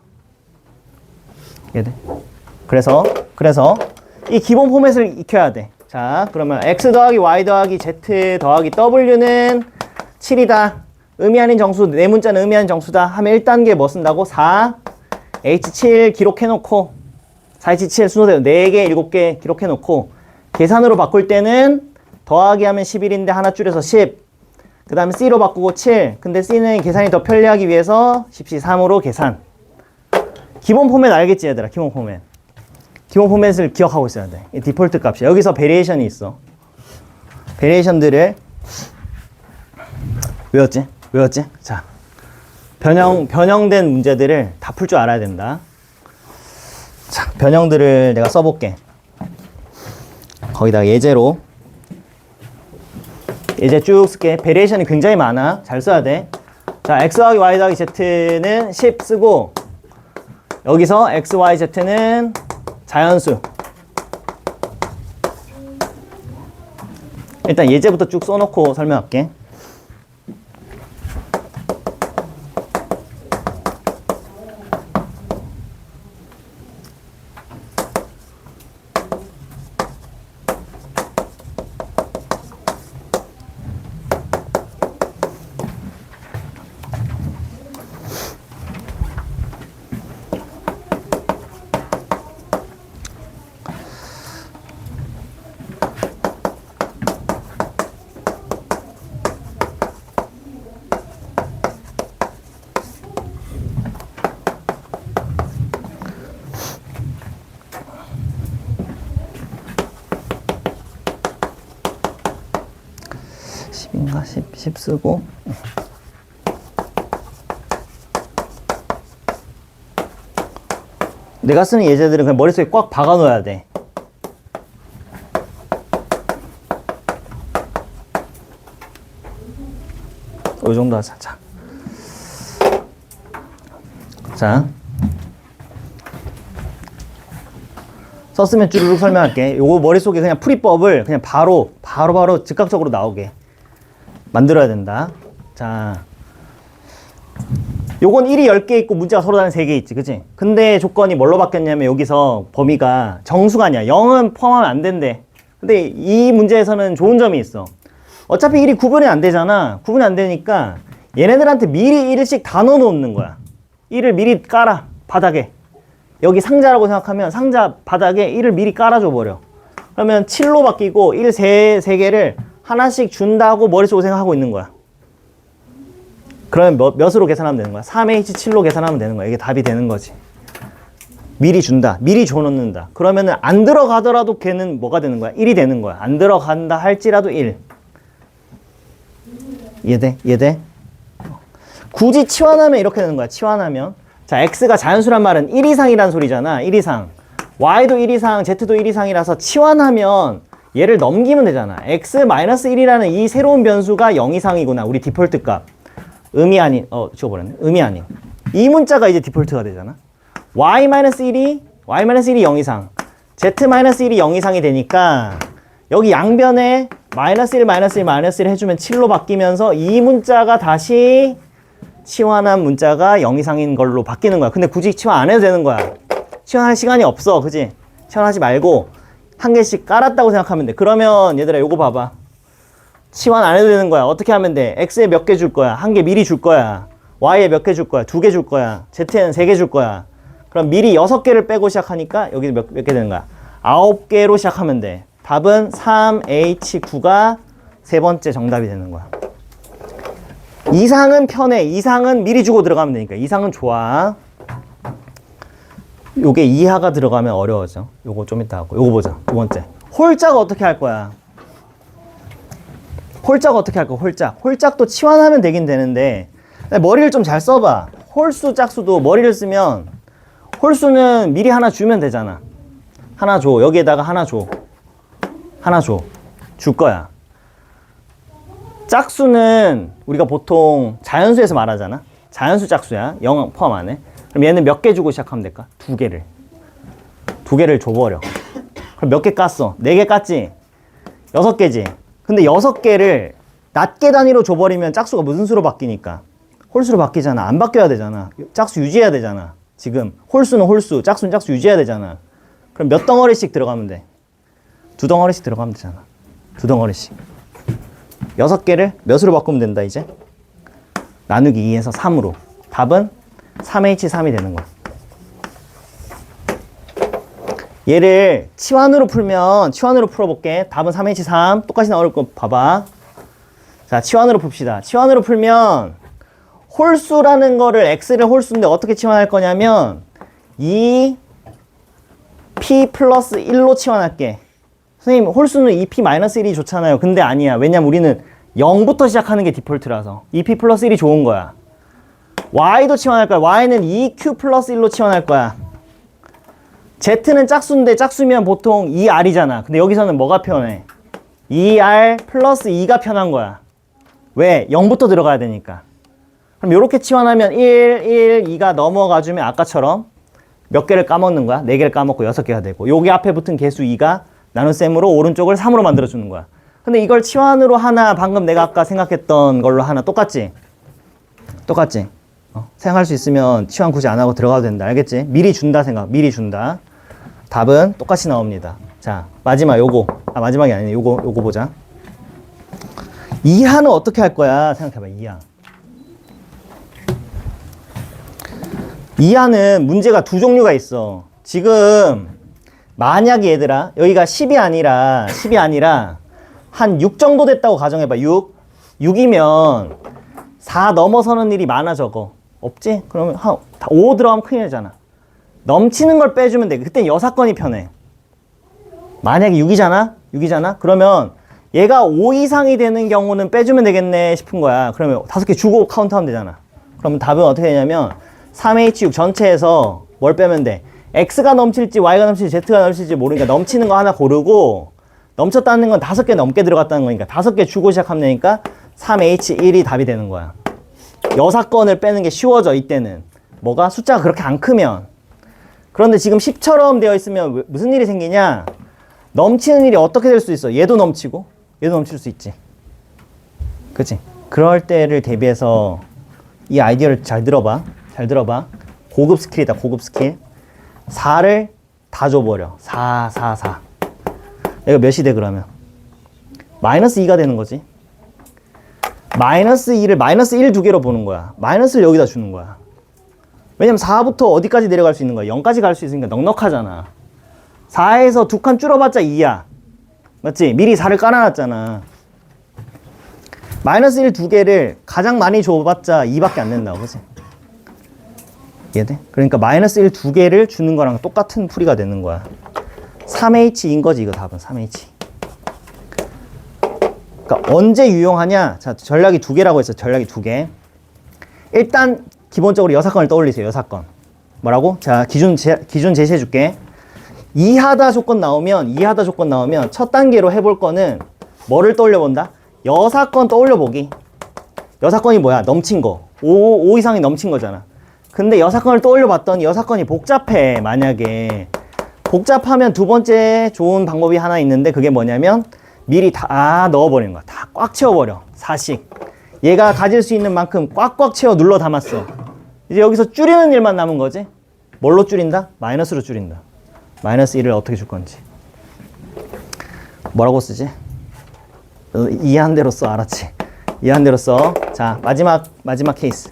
이해돼? 그래서 이 기본 포맷을 익혀야 돼. 자, 그러면 x 더하기 y 더하기 z 더하기 w는 7이다. 의미 아닌 정수, 내 문자는 의미 아닌 정수다 하면 1단계 뭐 쓴다고? 4, h7 기록해놓고 4h7 순서대로 4개, 7개 기록해놓고 계산으로 바꿀 때는 더하기 하면 11인데 하나 줄여서 10. 그 다음에 c로 바꾸고 7. 근데 c는 계산이 더 편리하기 위해서 10C3으로 계산. 기본 포맷 알겠지 얘들아? 기본 포맷. 기본 포맷을 기억하고 있어야 돼. 이 디폴트 값이야. 여기서 베리에이션이 있어. 베리에이션들을 외웠지? 자, 변형된 문제들을 다 풀 줄 알아야 된다. 자, 변형들을 내가 써볼게. 거기다가 예제 쭉 쓸게. 베리에이션이 굉장히 많아. 잘 써야 돼. 자, x 더하기 y 더하기 z는 10 쓰고 여기서 x, y, z는 자연수. 일단 예제부터 쭉 써놓고 설명할게. 인가 10 쓰고 내가 쓰는 예제들은 그냥 머릿속에 꽉 박아 놓아야 돼. 이 정도 하자. 자, 썼으면 쭈루룩 설명할게. 요거 머릿속에 그냥 풀이법을 그냥 바로 즉각적으로 나오게 만들어야 된다. 자, 요건 1이 10개 있고 문자가 서로 다른 3개 있지, 그치? 근데 조건이 뭘로 바뀌었냐면 여기서 범위가 정수가 아니야. 0은 포함하면 안 된대. 근데 이 문제에서는 좋은 점이 있어. 어차피 1이 구분이 안 되잖아. 구분이 안 되니까 얘네들한테 미리 1씩 다 넣어 놓는 거야. 1을 미리 깔아, 바닥에. 여기 상자라고 생각하면 상자 바닥에 1을 미리 깔아줘 버려. 그러면 7로 바뀌고 1 3개를 하나씩 준다고 머릿속으로 생각하고 있는 거야. 그러면 몇으로 계산하면 되는 거야? 3H7로 계산하면 되는 거야. 이게 답이 되는 거지. 미리 준다. 미리 줘놓는다. 그러면은 안 들어가더라도 걔는 뭐가 되는 거야? 1이 되는 거야. 안 들어간다 할지라도 1. 이해돼? 이해돼? 굳이 치환하면 이렇게 되는 거야. 치환하면. 자, X가 자연수란 말은 1 이상이란 소리잖아. 1 이상. Y도 1 이상, Z도 1 이상이라서 치환하면 얘를 넘기면 되잖아. X-1이라는 이 새로운 변수가 0 이상이구나. 우리 디폴트 값. 음이 아닌, 지워버렸네. 음이 아닌. 이 문자가 이제 디폴트가 되잖아. Y-1이 0 이상. Z-1이 0 이상이 되니까 여기 양변에 -1, -1, -1 해주면 7로 바뀌면서 이 문자가 다시 치환한 문자가 0 이상인 걸로 바뀌는 거야. 근데 굳이 치환 안 해도 되는 거야. 치환할 시간이 없어. 그지? 치환하지 말고 한 개씩 깔았다고 생각하면 돼. 그러면 얘들아 요거 봐봐. 치환 안 해도 되는 거야. 어떻게 하면 돼? X에 몇 개 줄 거야? 한 개 미리 줄 거야. Y에 몇 개 줄 거야? 2개 줄 거야. Z에는 3개 줄 거야. 그럼 미리 6개를 빼고 시작하니까 여기 몇 개 되는 거야? 9개로 시작하면 돼. 답은 3H9가 세 번째 정답이 되는 거야. 이상은 편해. 이상은 미리 주고 들어가면 되니까. 이상은 좋아. 요게 이하가 들어가면 어려워져. 요거 좀 이따 하고. 요거 보자. 두 번째. 홀자가 어떻게 할 거야? 홀자가 어떻게 할 거야? 홀짝. 홀짝도 치환하면 되긴 되는데 머리를 좀 잘 써봐. 홀수, 짝수도 머리를 쓰면 홀수는 미리 하나 주면 되잖아. 하나 줘. 여기에다가 하나 줘. 하나 줘. 줄 거야. 짝수는 우리가 보통 자연수에서 말하잖아. 자연수 짝수야. 0 포함 안 해. 그럼 얘는 몇 개 주고 시작하면 될까? 2개를. 2개를 줘버려. 그럼 몇 개 깠어? 4개 깠지? 6개지? 근데 6개를 낱개 단위로 줘버리면 짝수가 무슨 수로 바뀌니까? 홀수로 바뀌잖아. 안 바뀌어야 되잖아. 짝수 유지해야 되잖아. 지금 홀수는 홀수, 짝수는 짝수 유지해야 되잖아. 그럼 몇 덩어리씩 들어가면 돼? 2덩어리씩 들어가면 되잖아. 2덩어리씩. 6개를 몇으로 바꾸면 된다 이제? 나누기 2에서 3으로. 답은 3H3이 되는 거야. 얘를 치환으로 풀면 치환으로 풀어볼게. 답은 3H3. 똑같이 나올 거 봐봐. 자, 치환으로 풉시다. 치환으로 풀면 홀수라는 거를 x를 홀수인데 어떻게 치환할 거냐면 2p 플러스 1로 치환할게. 선생님 홀수는 2p-1이 좋잖아요. 근데 아니야. 왜냐면 우리는 0부터 시작하는 게 디폴트라서 2p 플러스 1이 좋은 거야. y도 치환할 거야. y는 2q 플러스 1로 치환할 거야. z는 짝수인데 짝수면 보통 2r이잖아. 근데 여기서는 뭐가 편해? 2r 플러스 2가 편한 거야. 왜? 0부터 들어가야 되니까. 그럼 이렇게 치환하면 1, 2가 넘어가주면 아까처럼 몇 개를 까먹는 거야? 4개를 까먹고 6개가 되고 여기 앞에 붙은 개수 2가 나눗셈으로 오른쪽을 3으로 만들어주는 거야. 근데 이걸 치환으로 하나 방금 내가 아까 생각했던 걸로 하나 똑같지? 똑같지? 생각할 수 있으면 치환 굳이 안 하고 들어가도 된다. 알겠지? 미리 준다 생각. 미리 준다. 답은 똑같이 나옵니다. 자, 마지막 요거. 마지막이 아니네. 요거 보자. 이하는 어떻게 할 거야? 생각해봐. 이하. 이하는 문제가 두 종류가 있어. 지금 만약에 얘들아 여기가 10이 아니라 한 6 정도 됐다고 가정해봐. 6이면 4 넘어서는 일이 많아. 적어 없지? 그러면 한 5 들어가면 큰일 나잖아. 넘치는 걸 빼주면 돼. 그땐 여사건이 편해. 만약에 6이잖아? 그러면 얘가 5 이상이 되는 경우는 빼주면 되겠네 싶은 거야. 그러면 5개 주고 카운트하면 되잖아. 그러면 답은 어떻게 되냐면 3H6 전체에서 뭘 빼면 돼? X가 넘칠지 Y가 넘칠지 Z가 넘칠지 모르니까 넘치는 거 하나 고르고 넘쳤다는 건 5개 넘게 들어갔다는 거니까 5개 주고 시작하면 되니까 3H1이 답이 되는 거야. 여사건을 빼는 게 쉬워져 이때는. 뭐가? 숫자가 그렇게 안 크면. 그런데 지금 10처럼 되어 있으면 무슨 일이 생기냐? 넘치는 일이 어떻게 될 수 있어? 얘도 넘치고 얘도 넘칠 수 있지. 그치? 그럴 때를 대비해서 이 아이디어를 잘 들어봐. 고급 스킬이다. 고급 스킬. 4를 다 줘버려. 4. 얘가 몇이 돼 그러면? 마이너스 2가 되는 거지. 마이너스 2를 마이너스 1 두 개로 보는 거야. 마이너스를 여기다 주는 거야. 왜냐면 4부터 어디까지 내려갈 수 있는 거야? 0까지 갈 수 있으니까 넉넉하잖아. 4에서 두 칸 줄어봤자 2야. 맞지? 미리 4를 깔아놨잖아. 마이너스 1 두 개를 가장 많이 줘봤자 2밖에 안 된다고, 그치? 이해돼? 그러니까 마이너스 1 두 개를 주는 거랑 똑같은 풀이가 되는 거야. 3H인 거지, 이거 답은 3H. 그러니까 언제 유용하냐? 자, 전략이 두 개라고 했어. 전략이 두 개. 일단 기본적으로 여사건을 떠올리세요. 여사건. 뭐라고? 자, 기준 제시해 줄게. 이하다 조건 나오면 첫 단계로 해볼 거는 뭐를 떠올려 본다? 여사건 떠올려 보기. 여사건이 뭐야? 넘친 거. 5 이상이 넘친 거잖아. 근데 여사건을 떠올려 봤더니 여사건이 복잡해. 만약에 복잡하면 두 번째 좋은 방법이 하나 있는데 그게 뭐냐면 미리 다 넣어버리는 거야. 다 꽉 채워버려. 사식. 얘가 가질 수 있는 만큼 꽉꽉 채워 눌러 담았어. 이제 여기서 줄이는 일만 남은 거지. 뭘로 줄인다? 마이너스로 줄인다. 마이너스 1을 어떻게 줄 건지. 뭐라고 쓰지? 이해한 대로 써. 알았지? 이해한 대로 써. 자, 마지막 케이스.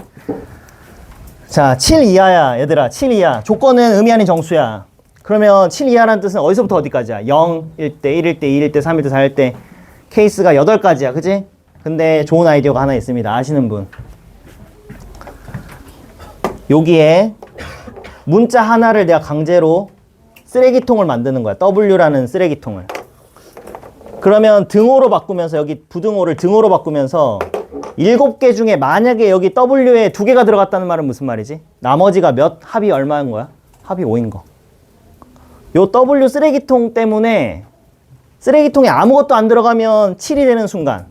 자, 7 이하야. 얘들아, 7 이하. 조건은 의미 아닌 정수야. 그러면 7 이하라는 뜻은 어디서부터 어디까지야? 0, 1대, 1일 때, 2일 때, 3일 때, 4일 때 케이스가 8가지야. 그치? 근데 좋은 아이디어가 하나 있습니다. 아시는 분. 여기에 문자 하나를 내가 강제로 쓰레기통을 만드는 거야. W라는 쓰레기통을. 그러면 등호로 바꾸면서 여기 부등호를 등호로 바꾸면서 7개 중에 만약에 여기 W에 2개가 들어갔다는 말은 무슨 말이지? 나머지가 몇? 합이 얼마인 거야? 합이 5인 거. 요 W 쓰레기통 때문에 쓰레기통에 아무것도 안 들어가면 7이 되는 순간,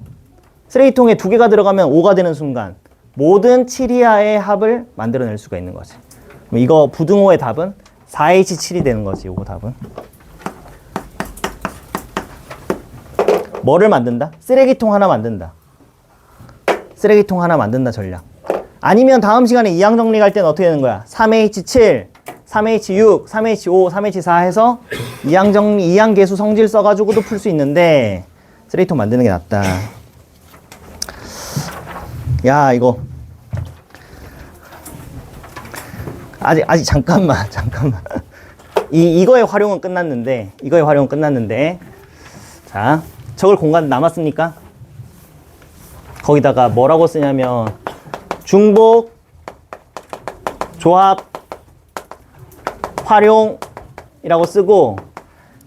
쓰레기통에 2개가 들어가면 5가 되는 순간 모든 7 이하의 합을 만들어낼 수가 있는 거지. 그럼 이거 부등호의 답은 4H7이 되는 거지. 요거 답은. 뭐를 만든다? 쓰레기통 하나 만든다. 쓰레기통 하나 만든다 전략. 아니면 다음 시간에 이항 정리 갈 때는 어떻게 되는 거야? 3H7, 3H6, 3H5, 3H4 해서 이항 정리, 이항 계수 성질 써가지고도 풀 수 있는데 쓰레기통 만드는 게 낫다. 야, 이거 아직 잠깐만. 이거의 활용은 끝났는데 자, 저걸 공간 남았습니까? 거기다가 뭐라고 쓰냐면 중복, 조합, 활용이라고 쓰고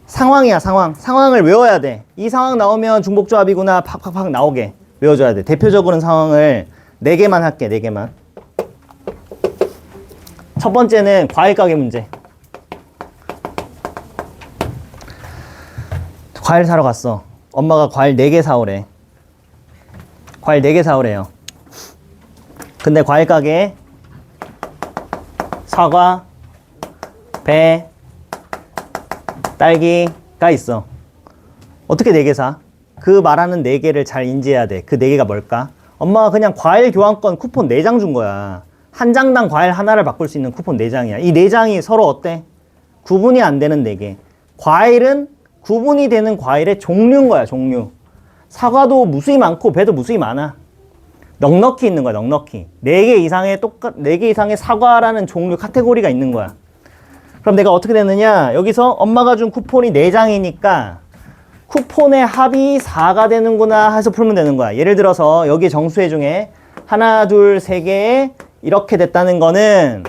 상황이야. 상황을 외워야 돼. 이 상황 나오면 중복조합이구나 팍팍팍 나오게 외워줘야 돼. 대표적으로는 상황을 4개만 할게. 4개만. 첫 번째는 과일 가게 문제. 과일 사러 갔어. 엄마가 과일 4개 사오래. 과일 4개 사오래요. 근데 과일 가게에 사과, 배, 딸기가 있어. 어떻게 4개 사? 그 말하는 4개를 잘 인지해야 돼. 그 4개가 뭘까? 엄마가 그냥 과일 교환권 쿠폰 4장 준 거야. 한 장당 과일 하나를 바꿀 수 있는 쿠폰 4장이야. 이 4장이 서로 어때? 구분이 안 되는 4개. 과일은 구분이 되는 과일의 종류인 거야. 종류. 사과도 무수히 많고 배도 무수히 많아. 넉넉히 있는 거야. 넉넉히. 4개 이상의 사과라는 종류 카테고리가 있는 거야. 그럼 내가 어떻게 되느냐? 여기서 엄마가 준 쿠폰이 4장이니까 쿠폰의 합이 4가 되는구나 해서 풀면 되는 거야. 예를 들어서 여기 정수회 중에 하나, 둘, 3개에 이렇게 됐다는 거는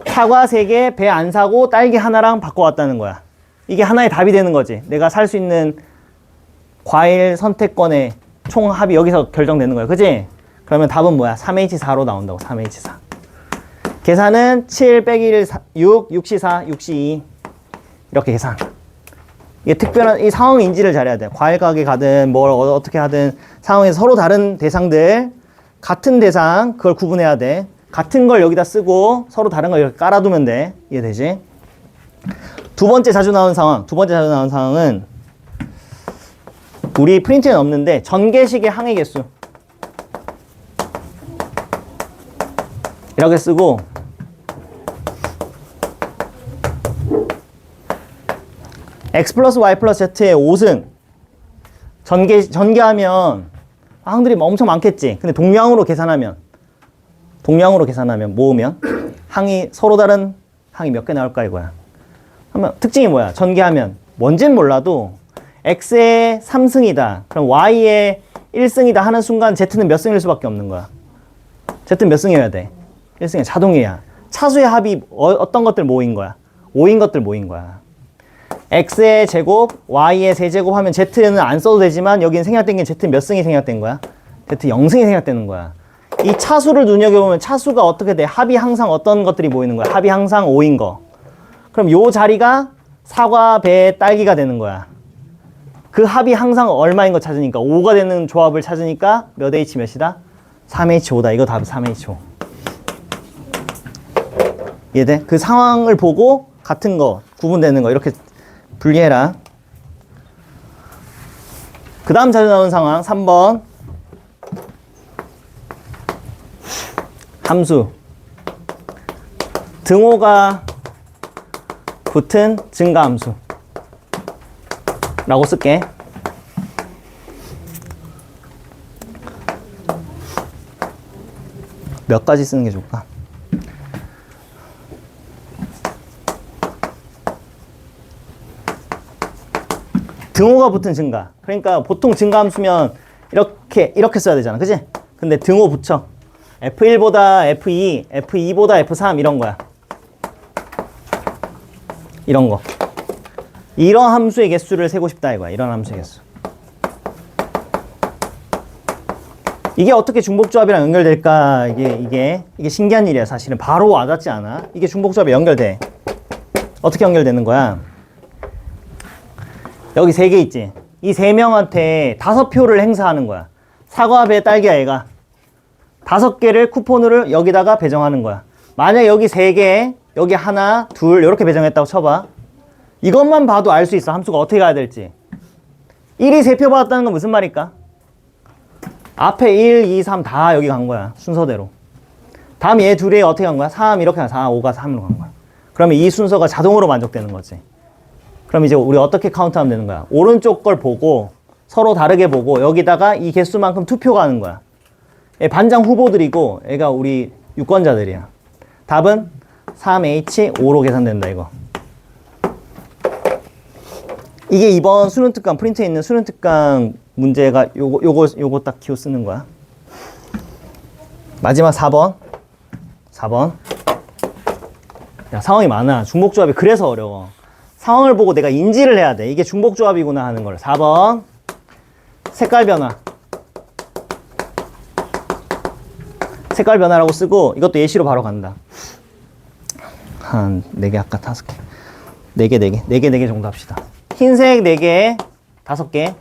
사과 3개, 배 안 사고 딸기 하나랑 바꿔왔다는 거야. 이게 하나의 답이 되는 거지. 내가 살 수 있는 과일 선택권의 총 합이 여기서 결정되는 거야. 그지? 그러면 답은 뭐야? 3H4로 나온다고. 3H4. 계산은 7 빼기 1, 6, 6시 4, 6시 2. 이렇게 계산. 이게 특별한 이 상황 인지를 잘해야 돼. 과일 가게 가든 뭘 어떻게 하든 상황에서 서로 다른 대상들, 같은 대상 그걸 구분해야 돼. 같은 걸 여기다 쓰고 서로 다른 걸 이렇게 깔아두면 돼. 이해되지? 두 번째 자주 나오는 상황은 우리 프린트에는 없는데 전개식의 항의 개수 이렇게 쓰고 x 플러스 y 플러스 z의 5승. 전개하면 항들이 엄청 많겠지. 근데 동량으로 계산하면 모으면 항이 서로 다른 항이 몇 개 나올까 이거야. 그러면 특징이 뭐야? 전개하면 뭔진 몰라도 x의 3승이다. 그럼 y의 1승이다 하는 순간 z는 몇 승일 수밖에 없는 거야. z는 몇 승이어야 돼? 1승이야. 자동이야. 차수의 합이 어떤 것들 모인 거야? 5인 것들 모인 거야. x의 제곱, y의 세제곱 하면 z는 안 써도 되지만 여기는 생략된 게 z 몇 승이 생략된 거야? z 0승이 생략되는 거야. 이 차수를 눈여겨보면 차수가 어떻게 돼? 합이 항상 어떤 것들이 모이는 거야? 합이 항상 5인 거. 그럼 요 자리가 사과, 배, 딸기가 되는 거야. 그 합이 항상 얼마인 거 찾으니까 5가 되는 조합을 찾으니까 몇 H 몇이다? 3H5다. 이거 답이 3H5. 이해돼? 그 상황을 보고 같은 거, 구분되는 거 이렇게 분리해라. 그 다음 자주 나오는 상황 3번. 함수. 등호가 붙은 증가함수 라고 쓸게. 몇 가지 쓰는 게 좋을까? 등호가 붙은 증가. 그러니까 보통 증가함수면 이렇게 써야 되잖아. 그치? 근데 등호 붙여. F1보다 F2, F2보다 F3 이런 거야. 이런 거. 이런 함수의 개수를 세고 싶다 이거야. 이런 함수의 개수. 이게 어떻게 중복조합이랑 연결될까? 이게 신기한 일이야. 사실은 바로 와닿지 않아. 이게 중복조합에 연결돼. 어떻게 연결되는 거야? 여기 3개 있지. 이 3명한테 5표를 행사하는 거야. 사과, 배, 딸기야 얘가. 5개를 쿠폰으로 여기다가 배정하는 거야. 만약 여기 3개, 여기 하나, 둘 이렇게 배정했다고 쳐봐. 이것만 봐도 알 수 있어. 함수가 어떻게 가야 될지. 1이 3표 받았다는 건 무슨 말일까? 앞에 1, 2, 3 다 여기 간 거야. 순서대로. 다음 얘 둘이 어떻게 간 거야? 3 이렇게 간 4, 5가 3으로 간 거야. 그러면 이 순서가 자동으로 만족되는 거지. 그럼 이제 우리 어떻게 카운트하면 되는 거야? 오른쪽 걸 보고 서로 다르게 보고 여기다가 이 개수만큼 투표가 하는 거야. 얘 반장 후보들이고 얘가 우리 유권자들이야. 답은 3H5로 계산된다 이거. 이게 이번 수능 특강 프린트에 있는 수능 특강 문제가 요거 딱 기호 쓰는 거야. 마지막 4번. 야, 상황이 많아. 중복조합이 그래서 어려워. 상황을 보고 내가 인지를 해야 돼. 이게 중복조합이구나 하는 걸. 4번. 색깔 변화. 색깔 변화라고 쓰고 이것도 예시로 바로 간다. 한 4개 아까 5개. 4개 정도 합시다. 흰색 4개, 5개.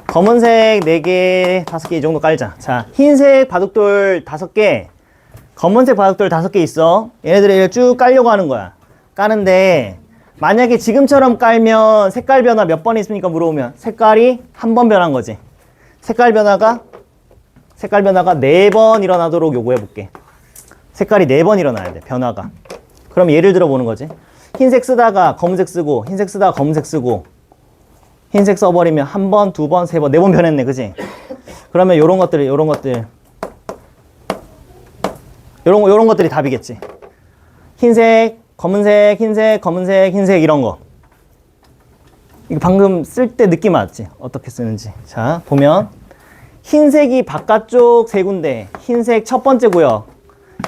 검은색 4개, 5개 이 정도 깔자. 자, 흰색 바둑돌 5개, 검은색 바둑돌 5개 있어. 얘네들을 쭉 깔려고 하는 거야. 까는데 만약에 지금처럼 깔면 색깔 변화 몇 번 있습니까? 물어보면 색깔이 한 번 변한 거지. 색깔 변화가 4번 일어나도록 요구해 볼게. 색깔이 4번 일어나야 돼. 변화가. 그럼 예를 들어 보는 거지. 흰색 쓰다가 검은색 쓰고, 흰색 쓰다가 검은색 쓰고, 흰색 써버리면 1번, 2번, 3번, 4번 변했네. 그지? 그러면 요런 것들이 답이겠지. 흰색, 검은색, 흰색, 검은색, 흰색 이런 거. 이거 방금 쓸 때 느낌 왔지? 어떻게 쓰는지. 자, 보면 흰색이 바깥쪽 3군데, 흰색 첫 번째 구역,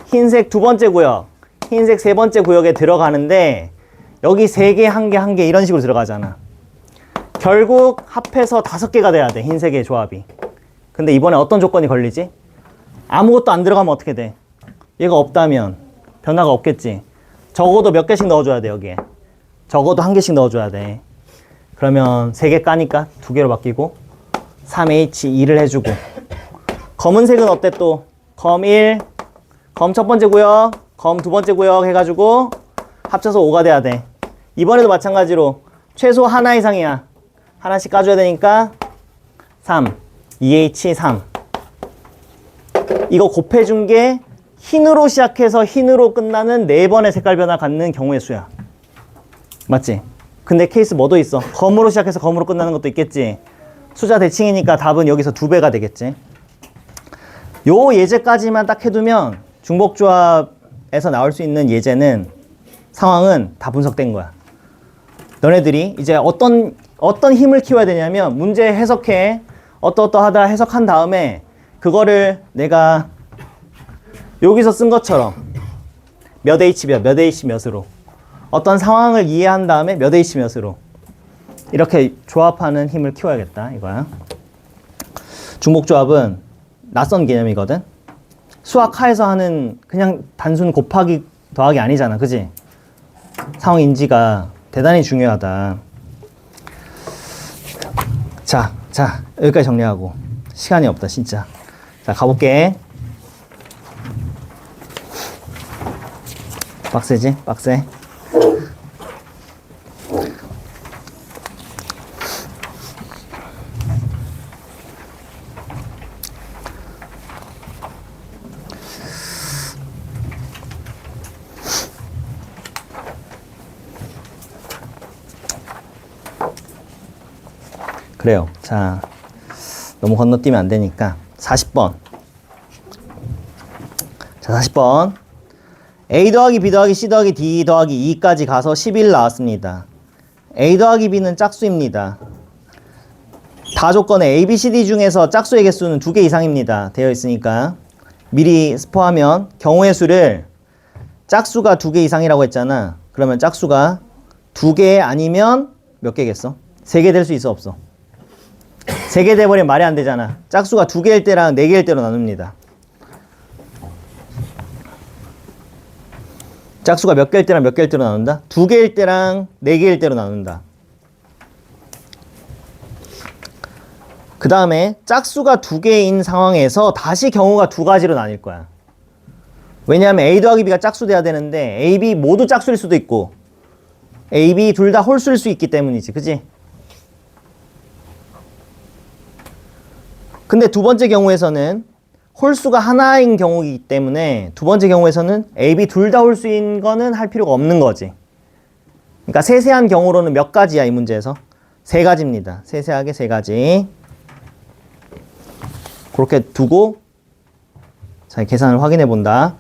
흰색 두 번째 구역, 흰색 세 번째 구역에 들어가는데 여기 3개, 1개, 1개 이런 식으로 들어가잖아. 결국 합해서 5개가 돼야 돼. 흰색의 조합이. 근데 이번에 어떤 조건이 걸리지? 아무것도 안 들어가면 어떻게 돼? 얘가 없다면 변화가 없겠지. 적어도 몇 개씩 넣어줘야 돼. 여기에 적어도 1개씩 넣어줘야 돼. 그러면 3개 까니까 2개로 바뀌고 3H2를 해주고. 검은색은 어때 또? 검 1, 검 첫 번째 구역, 검 두 번째 구역 해가지고 합쳐서 5가 돼야 돼. 이번에도 마찬가지로 최소 하나 이상이야. 하나씩 까줘야 되니까 3, 2H3. 이거 곱해준 게 흰으로 시작해서 흰으로 끝나는 4번의 색깔 변화 갖는 경우의 수야. 맞지? 근데 케이스 뭐도 있어? 검으로 시작해서 검으로 끝나는 것도 있겠지. 숫자 대칭이니까 답은 여기서 2배가 되겠지. 요 예제까지만 딱 해두면 중복조합에서 나올 수 있는 예제는 상황은 다 분석된 거야. 너네들이 이제 어떤 힘을 키워야 되냐면 문제 해석해 어떠하다 해석한 다음에 그거를 내가 여기서 쓴 것처럼 몇 H 몇 H 몇으로 어떤 상황을 이해한 다음에 몇 H 몇으로 이렇게 조합하는 힘을 키워야겠다 이거야. 중복조합은 낯선 개념이거든. 수학하에서 하는 그냥 단순 곱하기 더하기 아니잖아, 그지? 상황 인지가 대단히 중요하다. 자, 여기까지 정리하고 시간이 없다 진짜. 자, 가볼게. 빡세지? 빡세. 그래요. 자, 너무 건너뛰면 안 되니까 40번. 자, 40번. A 더하기 B 더하기 C 더하기 D 더하기 2까지 가서 11 나왔습니다. A 더하기 B는 짝수입니다. 다 조건에 A, B, C, D 중에서 짝수의 개수는 2개 이상입니다. 되어 있으니까 미리 스포하면 경우의 수를 짝수가 2개 이상이라고 했잖아. 그러면 짝수가 2개 아니면 몇 개겠어? 3개 될 수 있어 없어? 3개 돼버리면 말이 안 되잖아. 짝수가 2개일 때랑 4개일 때로 나눕니다. 짝수가 몇 개일 때랑 몇 개일 때로 나눈다? 2개일 때랑 4개일 때로 나눈다. 그 다음에 짝수가 2개인 상황에서 다시 경우가 2가지로 나뉠 거야. 왜냐하면 A 더하기 B가 짝수 돼야 되는데 A, B 모두 짝수일 수도 있고 A, B 둘 다 홀수일 수 있기 때문이지. 그치? 근데 두 번째 경우에서는 홀수가 하나인 경우이기 때문에 두 번째 경우에서는 A, B 둘 다 홀수인 거는 할 필요가 없는 거지. 그러니까 세세한 경우로는 몇 가지야 이 문제에서? 3가지입니다. 세세하게 3가지. 그렇게 두고 자, 계산을 확인해 본다.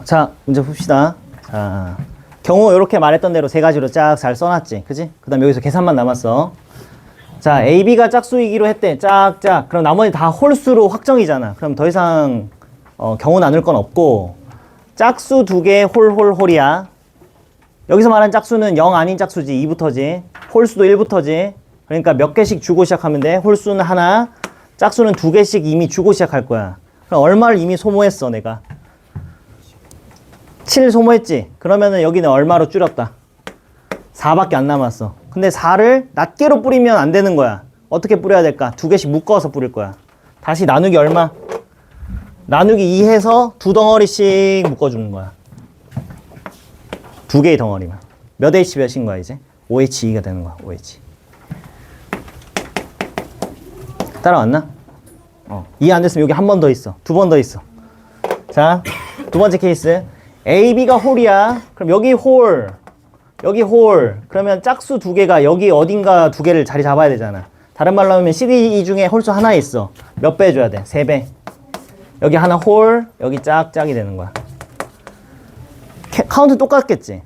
자, 문제 봅시다. 자, 경우 이렇게 말했던 대로 3가지로 쫙 잘 써놨지. 그지? 그 다음에 여기서 계산만 남았어. 자, A, B가 짝수이기로 했대. 짝짝. 그럼 나머지 다 홀수로 확정이잖아. 그럼 더 이상 경우 나눌 건 없고 짝수 2개 홀이야. 여기서 말하는 짝수는 0 아닌 짝수지. 2부터지. 홀수도 1부터지. 그러니까 몇 개씩 주고 시작하면 돼. 홀수는 하나, 짝수는 2개씩 이미 주고 시작할 거야. 그럼 얼마를 이미 소모했어 내가? 7 소모했지? 그러면은 여기는 얼마로 줄였다? 4밖에 안 남았어. 근데 4를 낱개로 뿌리면 안 되는 거야. 어떻게 뿌려야 될까? 2개씩 묶어서 뿌릴 거야. 다시 나누기 얼마? 나누기 2 해서 2덩어리씩 묶어주는 거야. 2개의 덩어리만. 몇 H 몇인 거야 이제? 5H2가 되는 거야. 5H. 따라왔나? 이해 안 됐으면 여기 한 번 더 있어. 2번 더 있어. 자, 두 번째 케이스. A, B가 홀이야. 그럼 여기 홀, 여기 홀. 그러면 짝수 두 개가 여기 어딘가 두 개를 자리 잡아야 되잖아. 다른 말로 하면 CD 중에 홀수 하나 있어. 몇 배 해줘야 돼? 3배. 여기 하나 홀, 여기 짝짝이 되는 거야. 카운트 똑같겠지?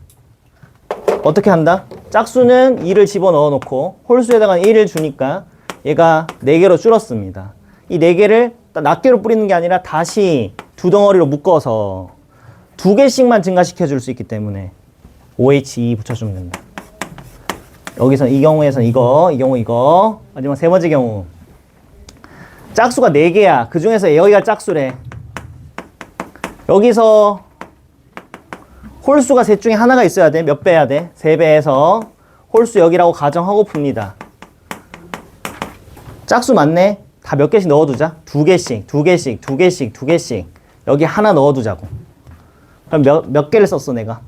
어떻게 한다? 짝수는 2를 집어넣어 놓고 홀수에다가 1을 주니까 얘가 4개로 줄었습니다. 이 4개를 낱개로 뿌리는 게 아니라 다시 두 덩어리로 묶어서 2개씩만 증가시켜 줄 수 있기 때문에 OH2 붙여주면 된다. 여기서 이 경우에선 이거, 이 경우 이거. 마지막 세 번째 경우. 짝수가 4개야. 그 중에서 여기가 짝수래. 여기서 홀수가 셋 중에 하나가 있어야 돼. 몇 배 해야 돼? 3배 해서 홀수 여기라고 가정하고 풉니다. 짝수 맞네? 다 몇 개씩 넣어두자. 2개씩, 2개씩, 2개씩, 2개씩. 여기 하나 넣어두자고. 그럼 몇 개를 썼어, 내가?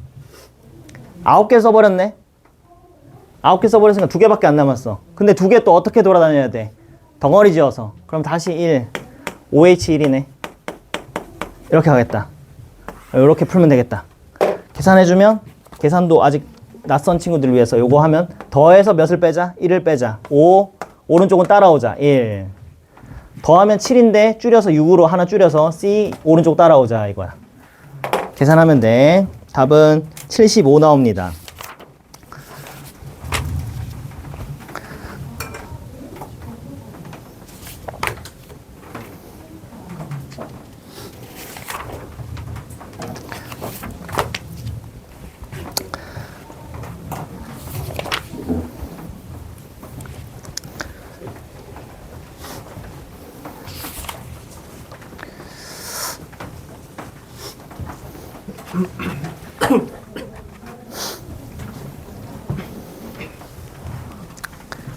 9개 써버렸네? 9개 써버렸으니까 2개밖에 안 남았어. 근데 2개 또 어떻게 돌아다녀야 돼? 덩어리 지어서. 그럼 다시 1. OH1이네. 이렇게 하겠다. 이렇게 풀면 되겠다. 계산해주면, 계산도 아직 낯선 친구들 위해서 요거 하면 더해서 몇을 빼자? 1을 빼자. 5. 오른쪽은 따라오자. 1. 더하면 7인데 줄여서 6으로 하나 줄여서 C 오른쪽 따라오자 이거야. 계산하면 돼. 답은 75 나옵니다.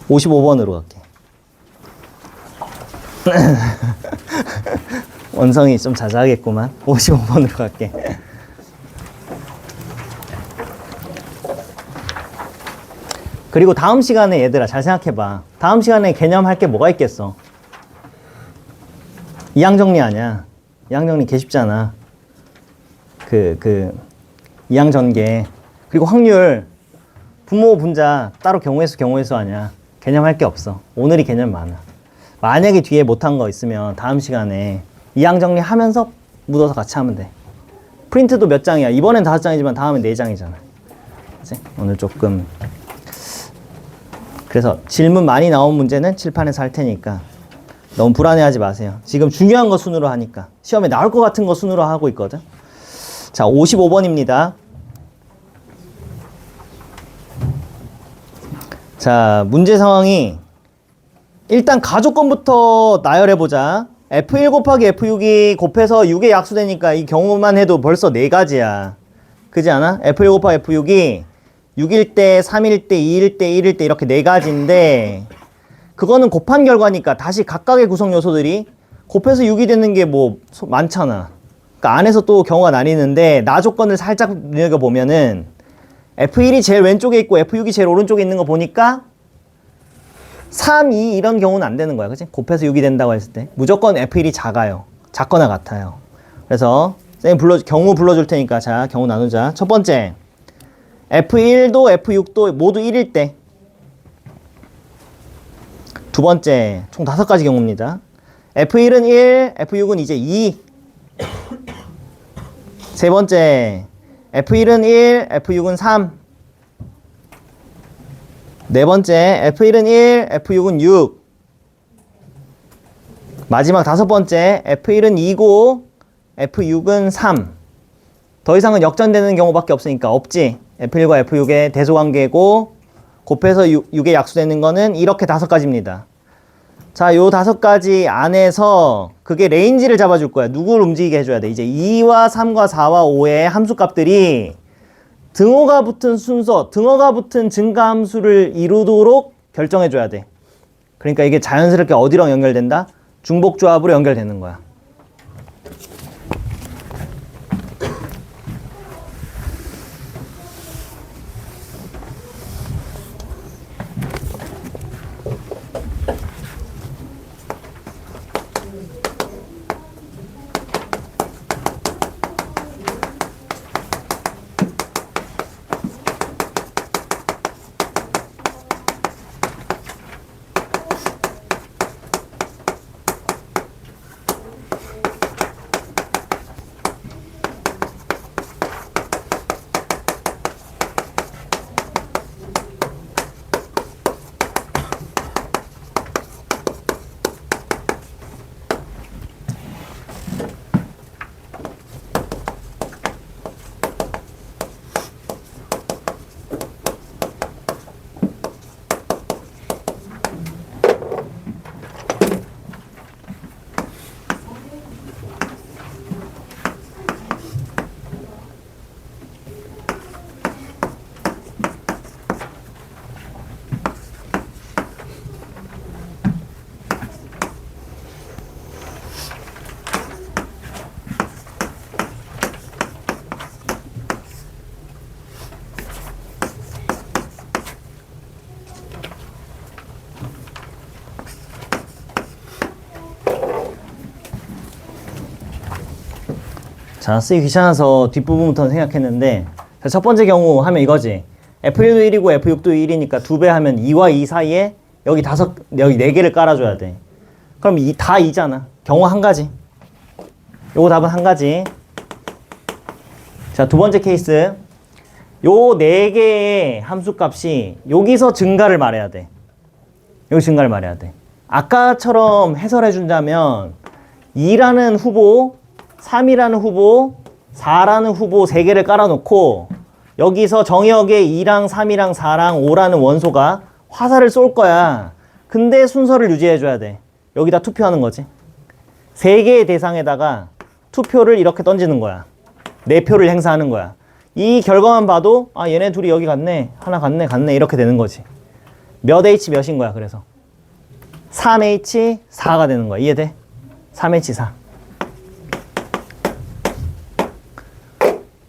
(55번으로) 갈게. 원성이 좀 자자하겠구만. 55번으로 갈게. 그리고 다음 시간에 얘들아 잘 생각해봐. 다음 시간에 개념할 게 뭐가 있겠어? 이항정리 아니야. 이항정리 개 쉽잖아. 이항전개. 그리고 확률. 분모 분자 따로 경우의 수 아니야. 개념할 게 없어. 오늘이 개념 많아. 만약에 뒤에 못한 거 있으면 다음 시간에 이항정리 하면서 묻어서 같이 하면 돼. 프린트도 몇 장이야? 이번엔 5장이지만 다음엔 4장이잖아. 그치? 오늘 조금. 그래서 질문 많이 나온 문제는 칠판에서 할 테니까 너무 불안해하지 마세요. 지금 중요한 거 순으로 하니까. 시험에 나올 것 같은 거 순으로 하고 있거든. 자, 55번입니다. 자, 문제 상황이 일단 가조건부터 나열해보자. F1 곱하기 F6이 곱해서 6의 약수되니까 이 경우만 해도 벌써 4가지야. 그지 않아? F1 곱하기 F6이 6일 때, 3일 때, 2일 때, 1일 때 이렇게 4가지인데 그거는 곱한 결과니까 다시 각각의 구성 요소들이 곱해서 6이 되는 게 뭐 많잖아. 그러니까 안에서 또 경우가 나뉘는데 나 조건을 살짝 눈여겨보면은 F1이 제일 왼쪽에 있고 F6이 제일 오른쪽에 있는 거 보니까 3, 2 이런 경우는 안 되는 거야. 그치? 곱해서 6이 된다고 했을 때 무조건 F1이 작아요. 작거나 같아요. 그래서 선생님 경우 불러줄 테니까 자, 경우 나누자. 첫 번째, F1도 F6도 모두 1일 때. 두 번째, 총 5가지 경우입니다. F1은 1, F6은 이제 2. 세 번째, F1은 1, F6은 3. 네 번째, F1은 1, F6은 6. 마지막 5번째, F1은 2고 F6은 3. 더 이상은 역전되는 경우밖에 없으니까 없지. F1과 F6의 대소관계고 곱해서 6에 약수되는 거는 이렇게 5가지입니다. 자, 요 5가지 안에서 그게 레인지를 잡아줄 거야. 누구를 움직이게 해줘야 돼? 이제 2와 3과 4와 5의 함수값들이 등호가 붙은 순서, 등호가 붙은 증가함수를 이루도록 결정해줘야 돼. 그러니까 이게 자연스럽게 어디랑 연결된다? 중복조합으로 연결되는 거야. 자, 쓰기 귀찮아서 뒷부분부터 생각했는데, 자, 첫 번째 경우 하면 이거지. F1도 1이고 F6도 1이니까 2배 하면 2와 2 사이에 여기 4개를 깔아줘야 돼. 그럼 다 2잖아. 경우 한 가지. 요거 답은 한 가지. 자, 두 번째 케이스. 요 4개의 함수값이 여기서 증가를 말해야 돼. 여기 증가를 말해야 돼. 아까처럼 해설해 준다면 2라는 후보, 3이라는 후보, 4라는 후보 3개를 깔아놓고 여기서 정의역에 2랑 3이랑 4랑 5라는 원소가 화살을 쏠 거야. 근데 순서를 유지해 줘야 돼. 여기다 투표하는 거지. 3개의 대상에다가 투표를 이렇게 던지는 거야. 4표를 행사하는 거야. 이 결과만 봐도 아 얘네 둘이 여기 갔네. 하나 갔네 이렇게 되는 거지. 몇 H 몇인 거야. 그래서 3H 4가 되는 거야. 이해돼? 3H 4.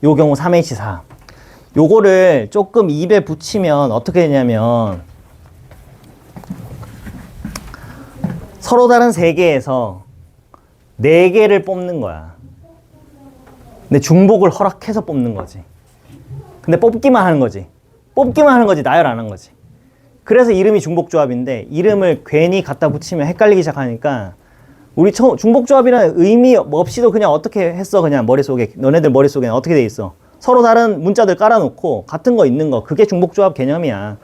요 경우 3H 4. 요거를 조금 입에 붙이면 어떻게 되냐면 서로 다른 3개에서 4개를 뽑는 거야. 근데 중복을 허락해서 뽑는 거지. 근데 뽑기만 하는 거지. 뽑기만 하는 거지. 나열 안 한 거지. 그래서 이름이 중복조합인데 이름을 괜히 갖다 붙이면 헷갈리기 시작하니까 우리 중복조합이라는 의미 없이도 그냥 어떻게 했어. 그냥 머릿속에 너네들 머릿속에는 어떻게 돼 있어. 서로 다른 문자들 깔아놓고 같은 거 있는 거. 그게 중복조합 개념이야.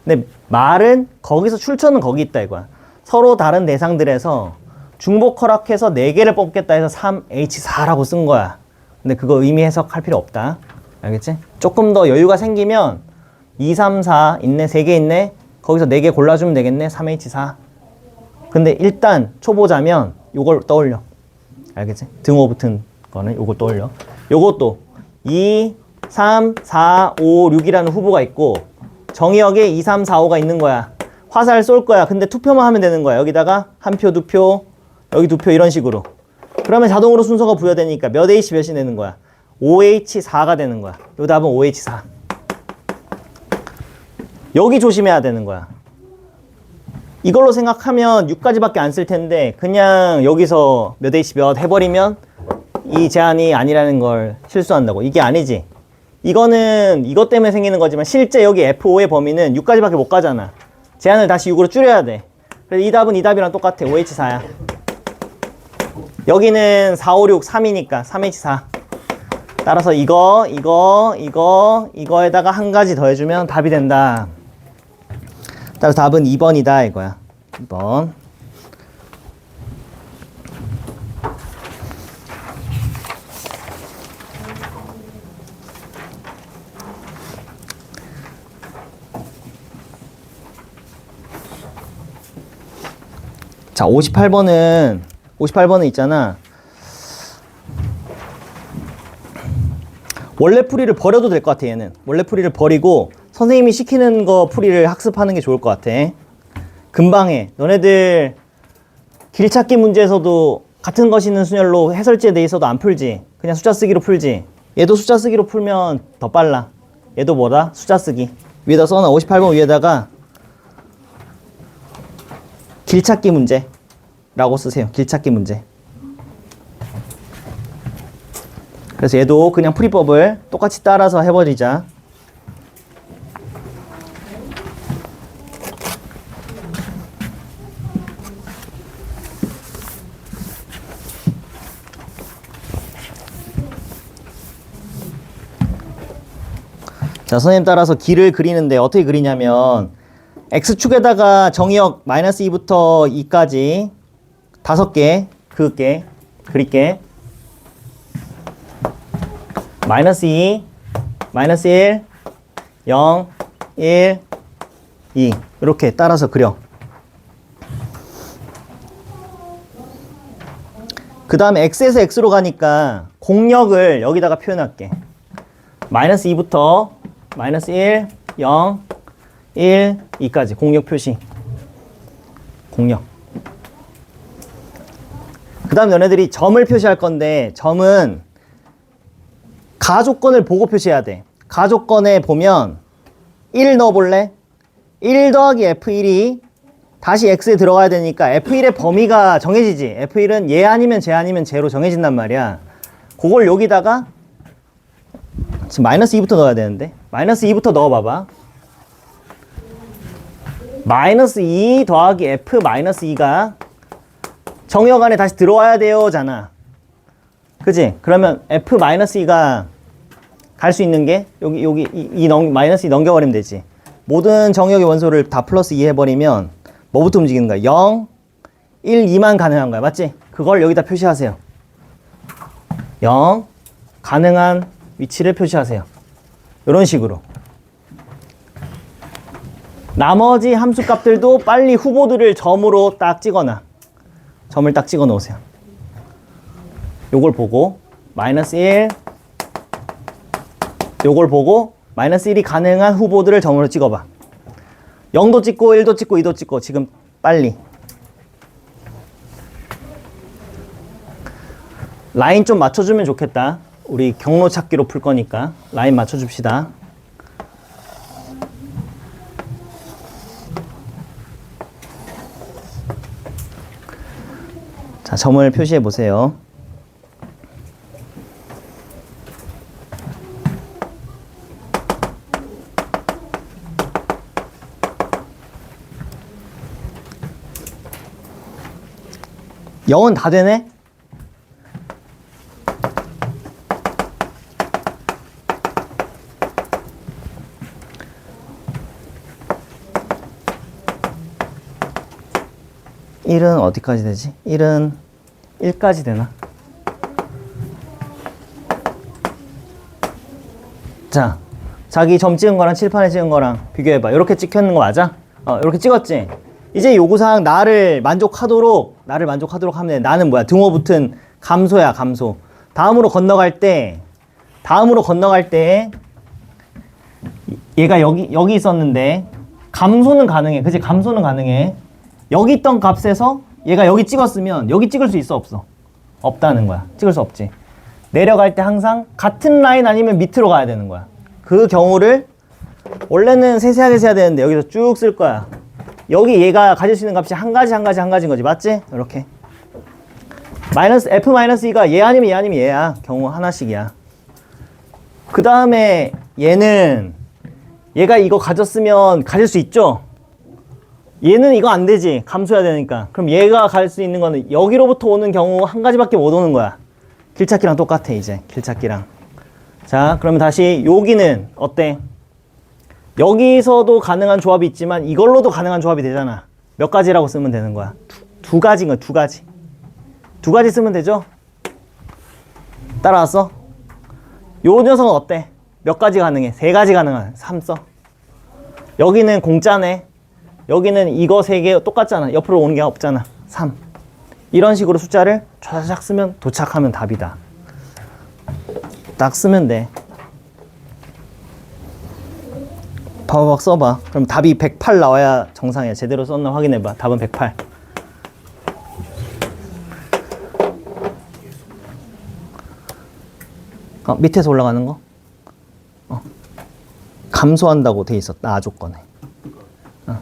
근데 말은 거기서 출처는 거기 있다 이거야. 서로 다른 대상들에서 중복 허락해서 4개를 뽑겠다 해서 3H4라고 쓴 거야. 근데 그거 의미 해석할 필요 없다. 알겠지? 조금 더 여유가 생기면 2, 3, 4 있네. 3개 있네. 거기서 4개 골라주면 되겠네. 3H4. 근데 일단 초보자면 요걸 떠올려. 알겠지? 등호 붙은 거는 요걸 떠올려. 요것도 2, 3, 4, 5, 6이라는 후보가 있고 정의역에 2, 3, 4, 5가 있는 거야. 화살 쏠 거야. 근데 투표만 하면 되는 거야. 여기다가 한 표, 2표, 여기 2표 이런 식으로. 그러면 자동으로 순서가 부여되니까 몇 H 몇이 되는 거야? 5H4가 되는 거야. 요 답은 5H4. 여기 조심해야 되는 거야. 이걸로 생각하면 6까지밖에 안 쓸 텐데 그냥 여기서 몇 H 몇 해버리면 이 제한이 아니라는 걸 실수한다고. 이게 아니지. 이거는 이것 때문에 생기는 거지만 실제 여기 F5의 범위는 6까지밖에 못 가잖아. 제한을 다시 6으로 줄여야 돼. 그래서 이 답은 이 답이랑 똑같아. 5H4야. 여기는 4, 5, 6, 3이니까 3H4. 따라서 이거에다가 한 가지 더해주면 답이 된다. 따라서 답은 2번이다 이거야. 2번. 자, 58번은 있잖아. 원래 풀이를 버려도 될 것 같아, 얘는. 원래 풀이를 버리고 선생님이 시키는 거 풀이를 학습하는 게 좋을 것 같아. 금방 해. 너네들 길찾기 문제에서도 같은 것이 있는 순열로 해설지에 돼 있어도 안 풀지. 그냥 숫자 쓰기로 풀지. 얘도 숫자 쓰기로 풀면 더 빨라. 얘도 뭐다? 숫자 쓰기. 위에다 써놔. 58번 위에다가 길찾기 문제라고 쓰세요. 길찾기 문제. 그래서 얘도 그냥 풀이법을 똑같이 따라서 해버리자. 자, 선생님 따라서 길을 그리는데 어떻게 그리냐면 X축에다가 정의역 -2부터 2까지 5개 그릴게. -2, -1, 0, 1, 2 이렇게 따라서 그려. 그 다음에 X에서 X로 가니까 공역을 여기다가 표현할게. -2부터 -1, 0, 1, 2까지 공역 표시. 공역. 그 다음 너네들이 점을 표시할 건데 점은 가조건을 보고 표시해야 돼. 가조건에 보면 1 넣어볼래? 1 더하기 F1이 다시 X에 들어가야 되니까 F1의 범위가 정해지지. F1은 얘 아니면 쟤 아니면 쟤로 정해진단 말이야. 그걸 여기다가 지금 마이너스 2부터 넣어야 되는데 마이너스 2부터 넣어봐봐. 마이너스 2 더하기 f 마이너스 2가 정역 안에 다시 들어와야 돼요 잖아. 그지? 그러면 f 마이너스 2가 갈 수 있는 게 여기 마이너스 2 넘겨버리면 되지. 모든 정역의 원소를 다 플러스 2 해버리면 뭐부터 움직이는 거야? 0, 1, 2만 가능한 거야. 맞지? 그걸 여기다 표시하세요. 0, 가능한 위치를 표시하세요. 이런 식으로. 나머지 함수값들도 빨리 후보들을 점으로 딱 찍어놔. 점을 딱 찍어 놓으세요. 요걸 보고 마이너스 1, 요걸 보고 마이너스 1이 가능한 후보들을 점으로 찍어봐. 0도 찍고 1도 찍고 2도 찍고 지금 빨리. 라인 좀 맞춰주면 좋겠다. 우리 경로 찾기로 풀 거니까 라인 맞춰줍시다. 자, 점을 표시해 보세요. 영은 다 되네? 일은 어디까지 되지? 1은 1까지 되나? 자, 자기 점 찍은 거랑 칠판에 찍은 거랑 비교해봐. 이렇게 찍혔는 거 맞아? 이렇게 찍었지? 이제 요구사항 나를 만족하도록 하면 돼. 나는 뭐야? 등호 붙은 감소야, 감소. 다음으로 건너갈 때 얘가 여기 있었는데 감소는 가능해. 그치? 감소는 가능해. 여기 있던 값에서 얘가 여기 찍었으면 여기 찍을 수 있어, 없어? 없다는 거야. 찍을 수 없지. 내려갈 때 항상 같은 라인 아니면 밑으로 가야 되는 거야. 그 경우를 원래는 세세하게 세야 되는데 여기서 쭉 쓸 거야. 여기 얘가 가질 수 있는 값이 한 가지인 거지. 맞지? 이렇게. f 마이너스 2가 얘 아니면 얘야. 경우 하나씩이야. 그 다음에 얘가 이거 가졌으면 가질 수 있죠? 얘는 이거 안 되지. 감소해야 되니까. 그럼 얘가 갈 수 있는 거는 여기로부터 오는 경우 한 가지밖에 못 오는 거야. 길찾기랑 똑같아, 이제. 길찾기랑. 자, 그러면 다시 여기는 어때? 여기서도 가능한 조합이 있지만 이걸로도 가능한 조합이 되잖아. 몇 가지라고 쓰면 되는 거야? 두 가지인 거야, 두 가지. 두 가지 쓰면 되죠? 따라왔어? 요 녀석은 어때? 몇 가지 가능해? 세 가지 가능한. 3 써. 여기는 공짜네. 여기는 이거 세 개 똑같잖아. 옆으로 오는 게 없잖아. 3. 이런 식으로 숫자를 쫙 쓰면 도착하면 답이다. 딱 쓰면 돼. 바바박 써봐. 그럼 답이 108 나와야 정상이야. 제대로 썼나 확인해봐. 답은 108. 밑에서 올라가는 거? 감소한다고 돼 있어. 나 조건에. 응?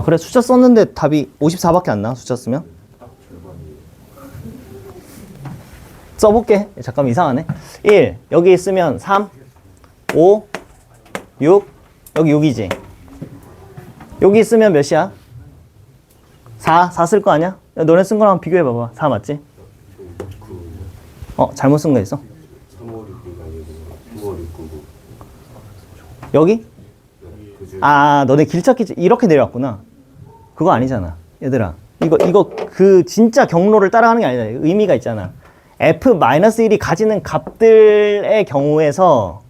그래? 숫자 썼는데 답이 54밖에 안 나와? 숫자 쓰면? 써볼게. 잠깐만, 이상하네. 1 여기 있으면 3 5 6 여기 6이지. 여기 있으면 몇이야? 4 쓸 거 아니야? 야, 너네 쓴 거랑 비교해봐봐. 4 맞지? 잘못 쓴 거 있어? 여기? 너네 길찾기 이렇게 내려왔구나. 그거 아니잖아. 얘들아, 이거 그 진짜 경로를 따라가는 게 아니다. 의미가 있잖아. f-1이 가지는 값들의 경우에서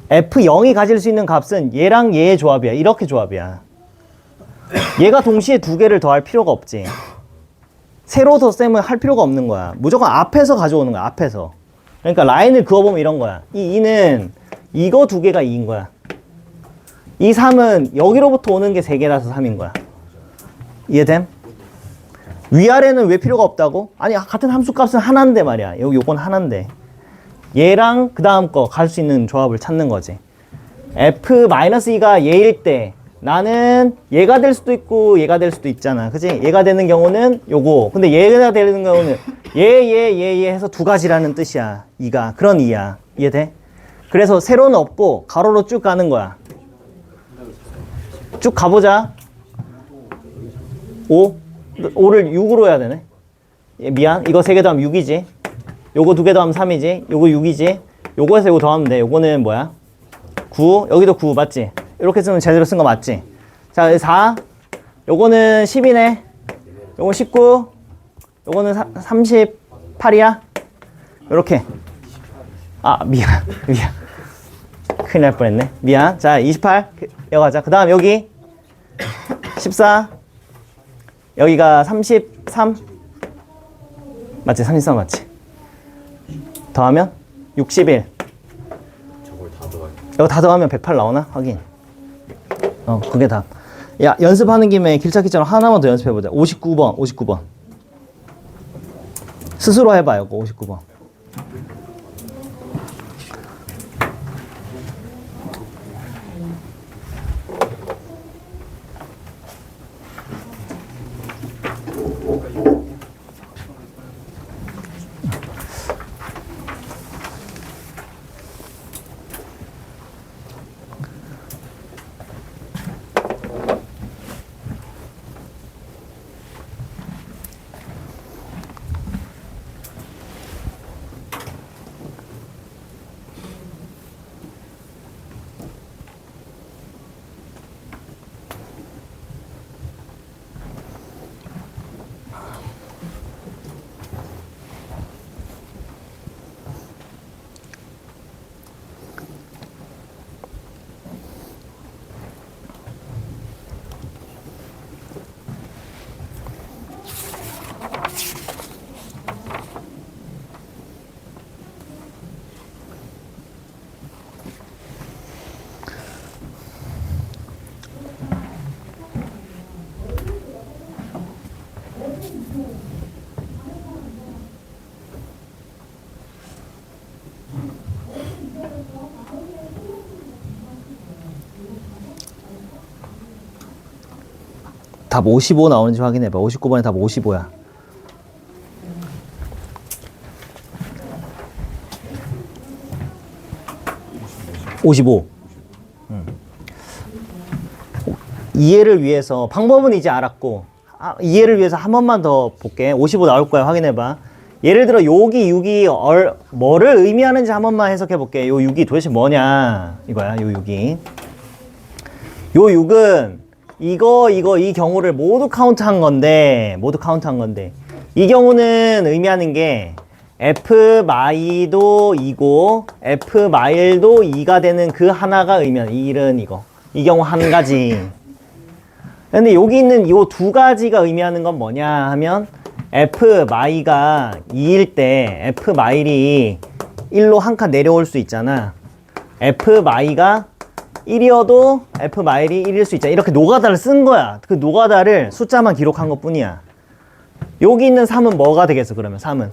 f0이 가질 수 있는 값은 얘랑 얘의 조합이야. 이렇게 조합이야. 얘가 동시에 두 개를 더할 필요가 없지. 세로 더 셈을 할 필요가 없는 거야. 무조건 앞에서 가져오는 거야. 앞에서. 그러니까 라인을 그어보면 이런 거야. 이 2는 이거 두 개가 2인 거야. 이 3은 여기로부터 오는 게 3개라서 3인 거야. 이해됨? 위아래는 왜 필요가 없다고? 아니 같은 함수 값은 하나인데 말이야. 요건 하나인데 얘랑 그 다음 거 갈 수 있는 조합을 찾는 거지. f-2가 얘일 때 나는 얘가 될 수도 있고 얘가 될 수도 있잖아. 그치? 얘가 되는 경우는 요거. 근데 얘가 되는 경우는 얘 해서 두 가지라는 뜻이야. 2가. 그런 2야. 이해돼? 그래서 세로는 없고 가로로 쭉 가는 거야. 쭉 가보자. 5를 6으로 해야 되네. 미안. 이거 3개 더하면 6이지. 요거 2개 더하면 3이지. 요거 6이지. 요거에서 요거 더하면 돼. 요거는 뭐야? 9. 여기도 9 맞지? 이렇게 쓰면 제대로 쓴 거 맞지? 자, 4. 요거는 10이네. 요거 19. 요거는 38이야. 요렇게. 아, 미안. 큰일 날 뻔했네. 미안. 자, 28. 이어가자. 그 다음 여기 14. 여기가 33. 맞지? 33 맞지? 더하면 61. 저걸 다 더해. 이거 다 더하면 108 나오나? 확인. 그게 답. 야, 연습하는 김에 길찾기처럼 하나만 더 연습해보자. 59번. 스스로 해봐, 이거 59번. 답 55 나오는지 확인해봐. 59번에 답 55야. 이해를 위해서 방법은 이제 알았고 이해를 위해서 한 번만 더 볼게. 55 나올 거야. 확인해봐. 예를 들어 여기 6이 뭐를 의미하는지 한 번만 해석해 볼게. 요 6이 도대체 뭐냐 이거야. 요 6이 요 6은 이거 이 경우를 모두 카운트한 건데 이 경우는 의미하는 게 f-도 2고 f-도 2가 되는 그 하나가 의미하는 일은 이거 이 경우 한 가지. 근데 여기 있는 이 두 가지가 의미하는 건 뭐냐 하면 f-가 2일 때 f-이 1로 한 칸 내려올 수 있잖아. f-가 1이어도 f-이 1일 수 있잖아. 이렇게 노가다를 쓴 거야. 그 노가다를 숫자만 기록한 것 뿐이야. 여기 있는 3은 뭐가 되겠어? 그러면 3은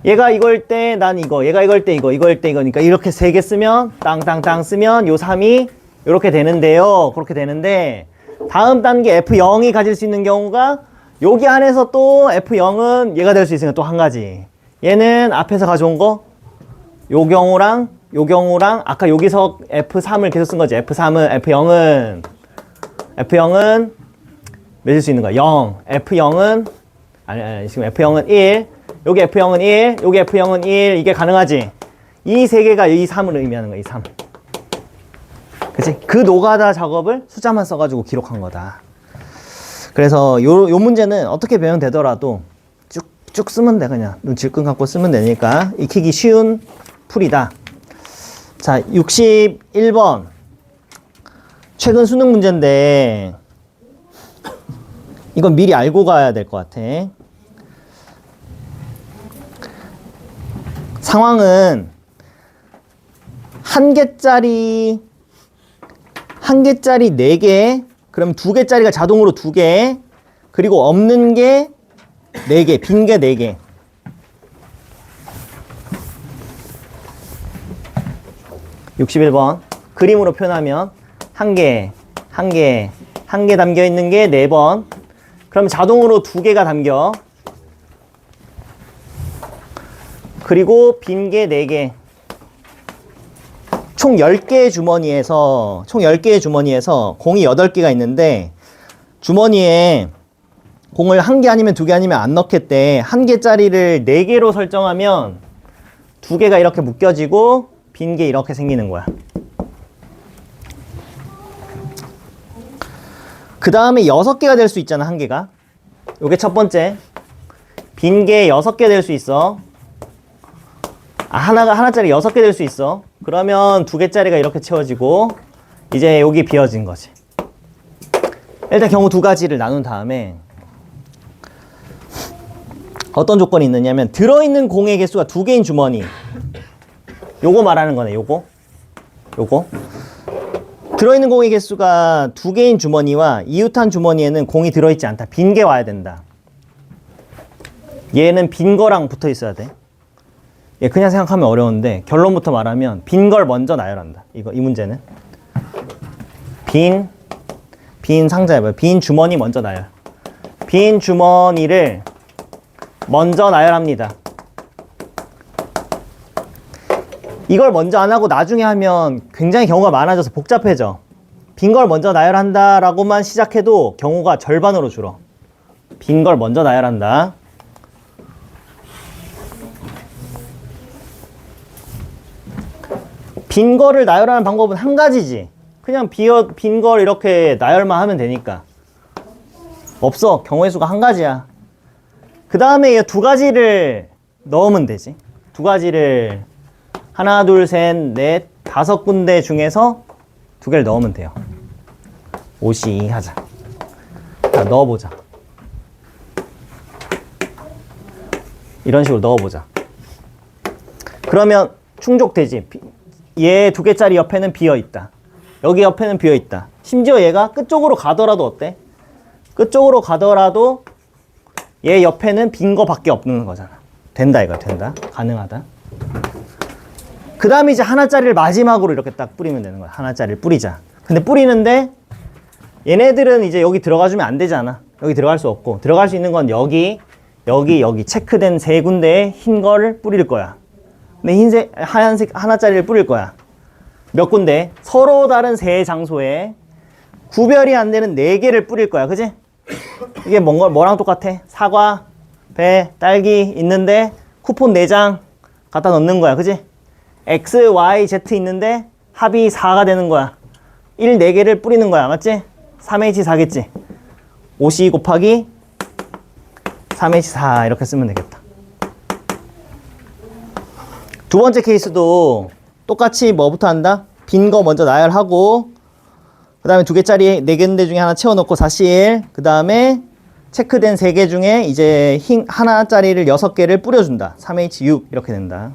얘가 이걸 때 난 이거, 얘가 이걸 때 이걸 때 이거니까 이렇게 3개 쓰면 땅땅땅 쓰면 요 3이 이렇게 되는데요. 그렇게 되는데 다음 단계 f0이 가질 수 있는 경우가 여기 안에서 또 f0은 얘가 될 수 있으니까 또 한 가지. 얘는 앞에서 가져온 거 요 경우랑 아까 여기서 F3을 계속 쓴 거지. F0은 맺을 수 있는 거야. 0. F0은 아니 지금 F0은 1. 여기 F0은 1. 여기 F0은 1. 이게 가능하지. 이 세 개가 이 3을 의미하는 거야. 이 3. 그치? 그 노가다 작업을 숫자만 써가지고 기록한 거다. 그래서 요 문제는 어떻게 변형되더라도 쭉 쓰면 돼. 그냥 눈 질끈 감고 쓰면 되니까 익히기 쉬운 풀이다. 자, 61번. 최근 수능 문제인데 이건 미리 알고 가야 될 것 같아. 상황은 한 개짜리 4개, 그럼 2개짜리가 자동으로 2개, 그리고 없는 게 4개, 빈 게 4개. (61번) 그림으로 표현하면 한 개 담겨 있는 게 4번. 그럼 자동으로 2개가 담겨. 그리고 빈 게 4개. 총 10개의 주머니에서 공이 8개가 있는데 주머니에 공을 1개 아니면 2개 아니면 안 넣겠대. 1개짜리를 4개로 설정하면 2개가 이렇게 묶여지고 빈 게 이렇게 생기는 거야. 그 다음에 6개가 될 수 있잖아, 1개가. 요게 첫 번째. 빈 게 6개 될 수 있어. 하나짜리 6개 될 수 있어. 그러면 2개짜리가 이렇게 채워지고 이제 여기 비어진 거지. 일단 경우 2가지를 나눈 다음에 어떤 조건이 있느냐면 들어있는 공의 개수가 2개인 주머니. 요거 말하는 거네. 요거 들어있는 공의 개수가 2개인 주머니와 이웃한 주머니에는 공이 들어있지 않다. 빈 게 와야 된다. 얘는 빈 거랑 붙어 있어야 돼. 얘 그냥 생각하면 어려운데 결론부터 말하면 빈 걸 먼저 나열한다. 이 문제는 빈 상자에 빈 주머니 먼저 나열. 빈 주머니를 먼저 나열합니다. 이걸 먼저 안 하고 나중에 하면 굉장히 경우가 많아져서 복잡해져. 빈 걸 먼저 나열한다 라고만 시작해도 경우가 절반으로 줄어. 빈 걸 먼저 나열한다. 빈 거를 나열하는 방법은 한 가지지. 그냥 빈 걸 이렇게 나열만 하면 되니까. 없어. 경우의 수가 한 가지야. 그 다음에 이 2가지를 넣으면 되지. 2가지를 하나, 둘, 셋, 넷, 5군데 중에서 2개를 넣으면 돼요. 52 하자. 자, 넣어보자. 이런 식으로 넣어보자. 그러면 충족되지. 얘 2개짜리 옆에는 비어있다. 여기 옆에는 비어있다. 심지어 얘가 끝쪽으로 가더라도 어때? 끝쪽으로 가더라도 얘 옆에는 빈 거밖에 없는 거잖아. 된다 이거. 된다. 가능하다. 그 다음에 이제 하나짜리를 마지막으로 이렇게 딱 뿌리면 되는 거야. 하나짜리를 뿌리자. 근데 뿌리는데 얘네들은 이제 여기 들어가주면 안 되잖아. 여기 들어갈 수 없고 들어갈 수 있는 건 여기 체크된 3군데에 흰 거를 뿌릴 거야. 근데 하얀색 하나짜리를 뿌릴 거야. 몇 군데? 서로 다른 3장소에 구별이 안 되는 4개를 뿌릴 거야. 그지? 이게 뭐랑 똑같아? 사과, 배, 딸기 있는데 쿠폰 4장 갖다 넣는 거야. 그지? X, Y, Z 있는데 합이 4가 되는 거야. 1, 4개를 뿌리는 거야. 맞지? 3H4겠지? 52 곱하기 3H4 이렇게 쓰면 되겠다. 두 번째 케이스도 똑같이 뭐부터 한다? 빈 거 먼저 나열하고 그 다음에 2개짜리 4군데 중에 하나 채워놓고 4C1 그 다음에 체크된 3개 중에 이제 하나짜리를 6개를 뿌려준다. 3H6 이렇게 된다.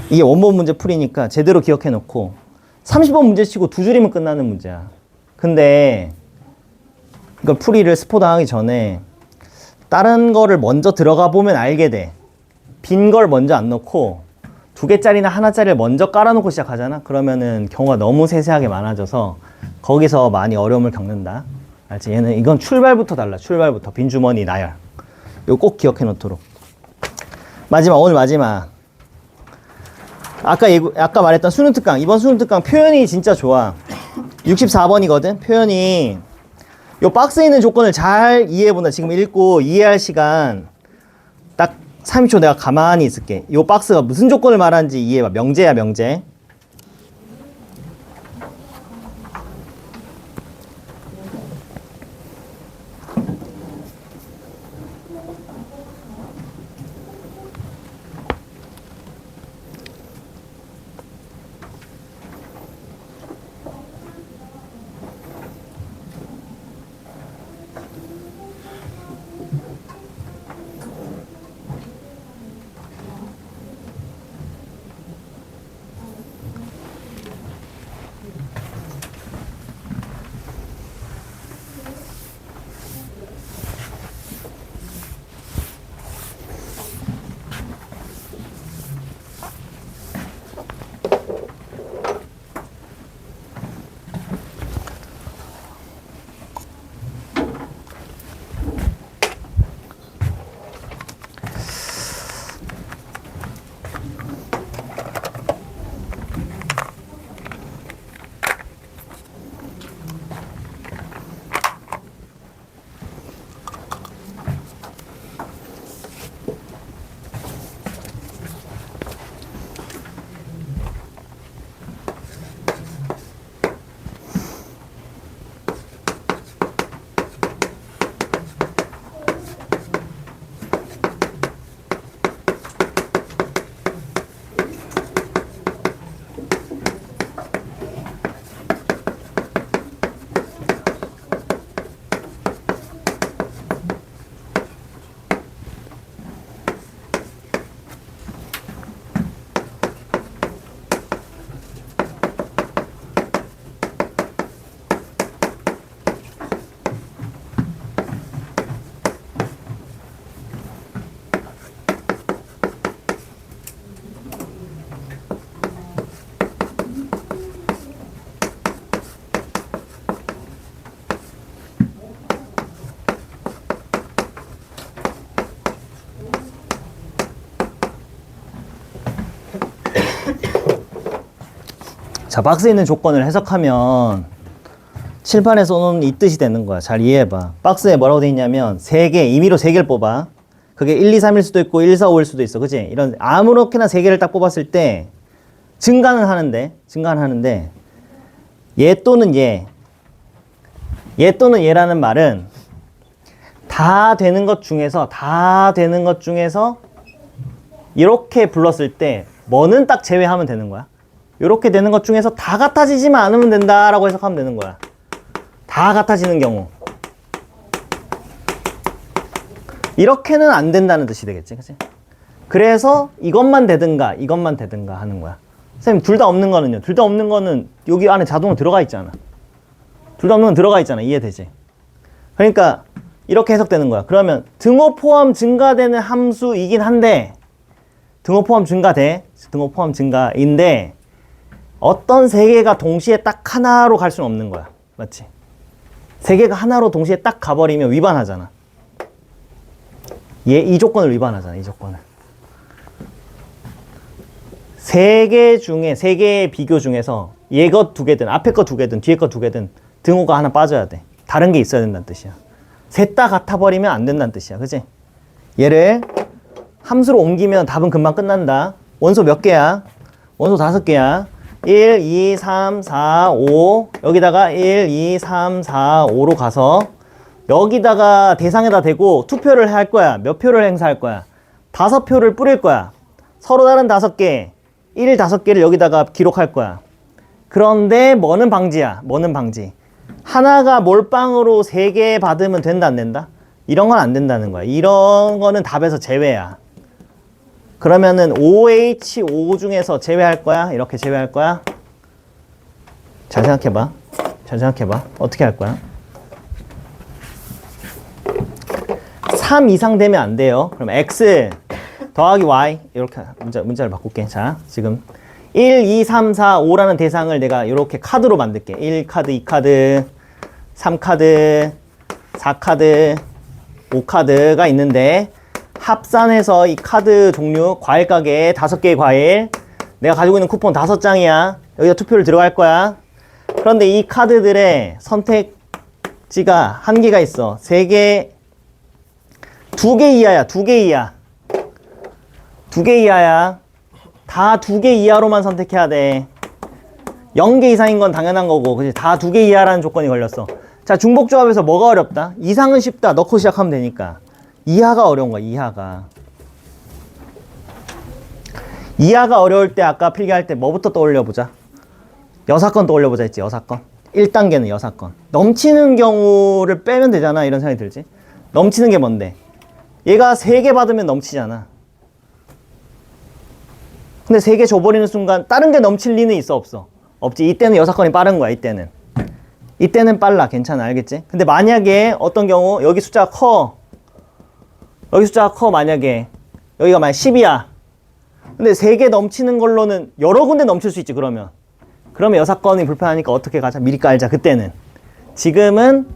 이게 원본 문제 풀이니까 제대로 기억해 놓고 30번 문제 치고 2줄이면 끝나는 문제야. 근데 이거 풀이를 스포당하기 전에 다른 거를 먼저 들어가 보면 알게 돼. 빈 걸 먼저 안 넣고 2개짜리나 하나짜리를 먼저 깔아놓고 시작하잖아. 그러면은 경우가 너무 세세하게 많아져서 거기서 많이 어려움을 겪는다. 알지? 이건 출발부터 달라. 출발부터 빈주머니 나열. 이거 꼭 기억해 놓도록. 오늘 마지막. 아까 말했던 수능 특강. 이번 수능 특강 표현이 진짜 좋아. 64번이거든. 표현이 요 박스에 있는 조건을 잘 이해해본다. 지금 읽고 이해할 시간 딱 30초 내가 가만히 있을게. 요 박스가 무슨 조건을 말하는지 이해해봐. 명제야, 명제. 자, 박스에 있는 조건을 해석하면 칠판에 써놓은 이 뜻이 되는 거야. 잘 이해해봐. 박스에 뭐라고 돼 있냐면 3개, 임의로 3개를 뽑아. 그게 1, 2, 3일 수도 있고 1, 4, 5일 수도 있어. 그치? 이런 아무렇게나 3개를 딱 뽑았을 때 증가는 하는데 얘 또는 얘 또는 얘라는 말은 다 되는 것 중에서 이렇게 불렀을 때 뭐는 딱 제외하면 되는 거야. 이렇게 되는 것 중에서 다 같아지지만 않으면 된다라고 해석하면 되는 거야. 다 같아지는 경우. 이렇게는 안 된다는 뜻이 되겠지. 그치? 그래서 이것만 되든가 하는 거야. 선생님, 둘 다 없는 거는요? 둘 다 없는 거는 여기 안에 자동으로 들어가 있잖아. 둘 다 없는 건 들어가 있잖아. 이해되지? 그러니까 이렇게 해석되는 거야. 그러면 등호 포함 증가되는 함수이긴 한데 등호 포함 증가인데 어떤 3개가 동시에 딱 하나로 갈 수는 없는 거야. 맞지? 3개가 하나로 동시에 딱 가버리면 위반하잖아. 이 조건을 위반하잖아. 이 조건을. 3개의 비교 중에서 얘 것 2개든 앞에 거 2개든 뒤에 거 2개든 등호가 하나 빠져야 돼. 다른 게 있어야 된다는 뜻이야. 셋 다 같아버리면 안 된다는 뜻이야. 그치? 얘를 함수로 옮기면 답은 금방 끝난다. 원소 몇 개야? 원소 5개야. 1, 2, 3, 4, 5 여기다가 1, 2, 3, 4, 5로 가서 여기다가 대상에다 대고 투표를 할 거야. 몇 표를 행사할 거야? 5표를 뿌릴 거야. 서로 다른 5개 1, 5개를 여기다가 기록할 거야. 그런데 뭐는 방지야? 뭐는 방지? 하나가 몰빵으로 3개 받으면 된다 안 된다? 이런 건 안 된다는 거야. 이런 거는 답에서 제외야. 그러면은 OH5 중에서 제외할 거야? 이렇게 제외할 거야? 잘 생각해봐. 어떻게 할 거야? 3 이상 되면 안 돼요. 그럼 X 더하기 Y 이렇게 문자를 바꿀게. 자, 지금 1, 2, 3, 4, 5라는 대상을 내가 이렇게 카드로 만들게. 1카드, 2카드, 3카드, 4카드, 5카드가 있는데 합산해서 이 카드 종류 과일 가게에 5개의 과일 내가 가지고 있는 쿠폰 5장이야. 여기다 투표를 들어갈 거야. 그런데 이 카드들의 선택지가 한계가 있어. 3개 2개 이하야. 2개 이하. 2개 이하야. 다 2개 이하로만 선택해야 돼. 0개 이상인 건 당연한 거고, 그치? 다 2개 이하라는 조건이 걸렸어. 자, 중복조합에서 뭐가 어렵다? 이상은 쉽다. 넣고 시작하면 되니까. 이하가 어려운 거야, 이하가. 이하가 어려울 때 아까 필기할 때 뭐부터 떠올려보자. 여사건 떠올려보자 했지, 여사건. 1단계는 여사건. 넘치는 경우를 빼면 되잖아, 이런 생각이 들지? 넘치는 게 뭔데? 얘가 3개 받으면 넘치잖아. 근데 3개 줘버리는 순간 다른 게 넘칠 리는 있어 없어? 없지. 이때는 여사건이 빠른 거야. 이때는 빨라. 괜찮아. 알겠지? 근데 만약에 어떤 경우 여기 숫자가 커. 만약에 여기가 만약 10이야. 근데 3개 넘치는 걸로는 여러 군데 넘칠 수 있지. 그러면 여사건이 불편하니까 어떻게 가자? 미리 깔자. 그때는. 지금은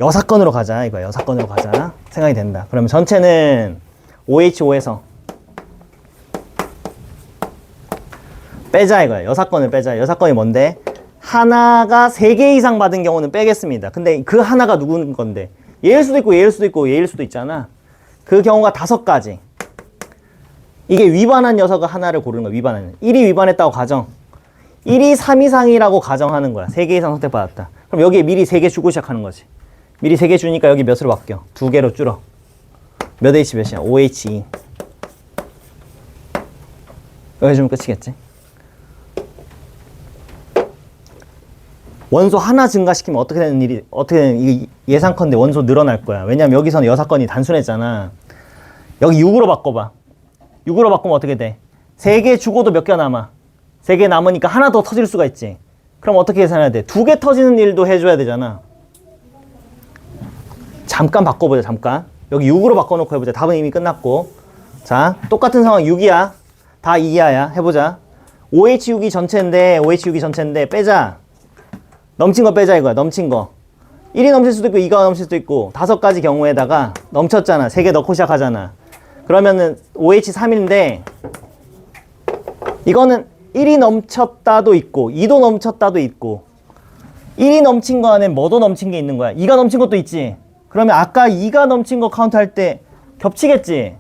여사건으로 가자. 이거야. 여사건으로 가자. 생각이 된다. 그러면 전체는 OH5에서 빼자 이거야. 여사건을 빼자. 여사건이 뭔데? 하나가 3개 이상 받은 경우는 빼겠습니다. 근데 그 하나가 누구인 건데? 얘일 수도 있고 얘일 수도 있고 얘일 수도 있잖아. 그 경우가 5가지. 이게 위반한 녀석을 하나를 고르는 거야. 위반하는. 1이 위반했다고 가정. 1이 3 이상이라고 가정하는 거야. 3개 이상 선택받았다. 그럼 여기에 미리 3개 주고 시작하는 거지. 미리 3개 주니까 여기 몇으로 바뀌어? 2개로 줄어. 몇 H 몇이야? 5H2. 여기 주면 끝이겠지? 원소 하나 증가시키면 어떻게 되는 이게 예상컨대 원소 늘어날 거야. 왜냐면 여기서는 여사건이 단순했잖아. 여기 6으로 바꿔봐. 6으로 바꾸면 어떻게 돼? 3개 주고도 몇 개 남아? 3개 남으니까 하나 더 터질 수가 있지. 그럼 어떻게 계산해야 돼? 2개 터지는 일도 해줘야 되잖아. 잠깐 바꿔보자. 잠깐. 여기 6으로 바꿔놓고 해보자. 답은 이미 끝났고. 자, 똑같은 상황 6이야. 다 2이하야. 해보자. OH6이 전체인데 빼자. 넘친 거 빼자 이거야. 넘친 거. 1이 넘칠 수도 있고 2가 넘칠 수도 있고 5가지 경우에다가 넘쳤잖아. 3개 넣고 시작하잖아. 그러면은 OH3인데 이거는 1이 넘쳤다도 있고 2도 넘쳤다도 있고 1이 넘친 거 안에 뭐도 넘친 게 있는 거야. 2가 넘친 것도 있지. 그러면 아까 2가 넘친 거 카운트할 때 겹치겠지.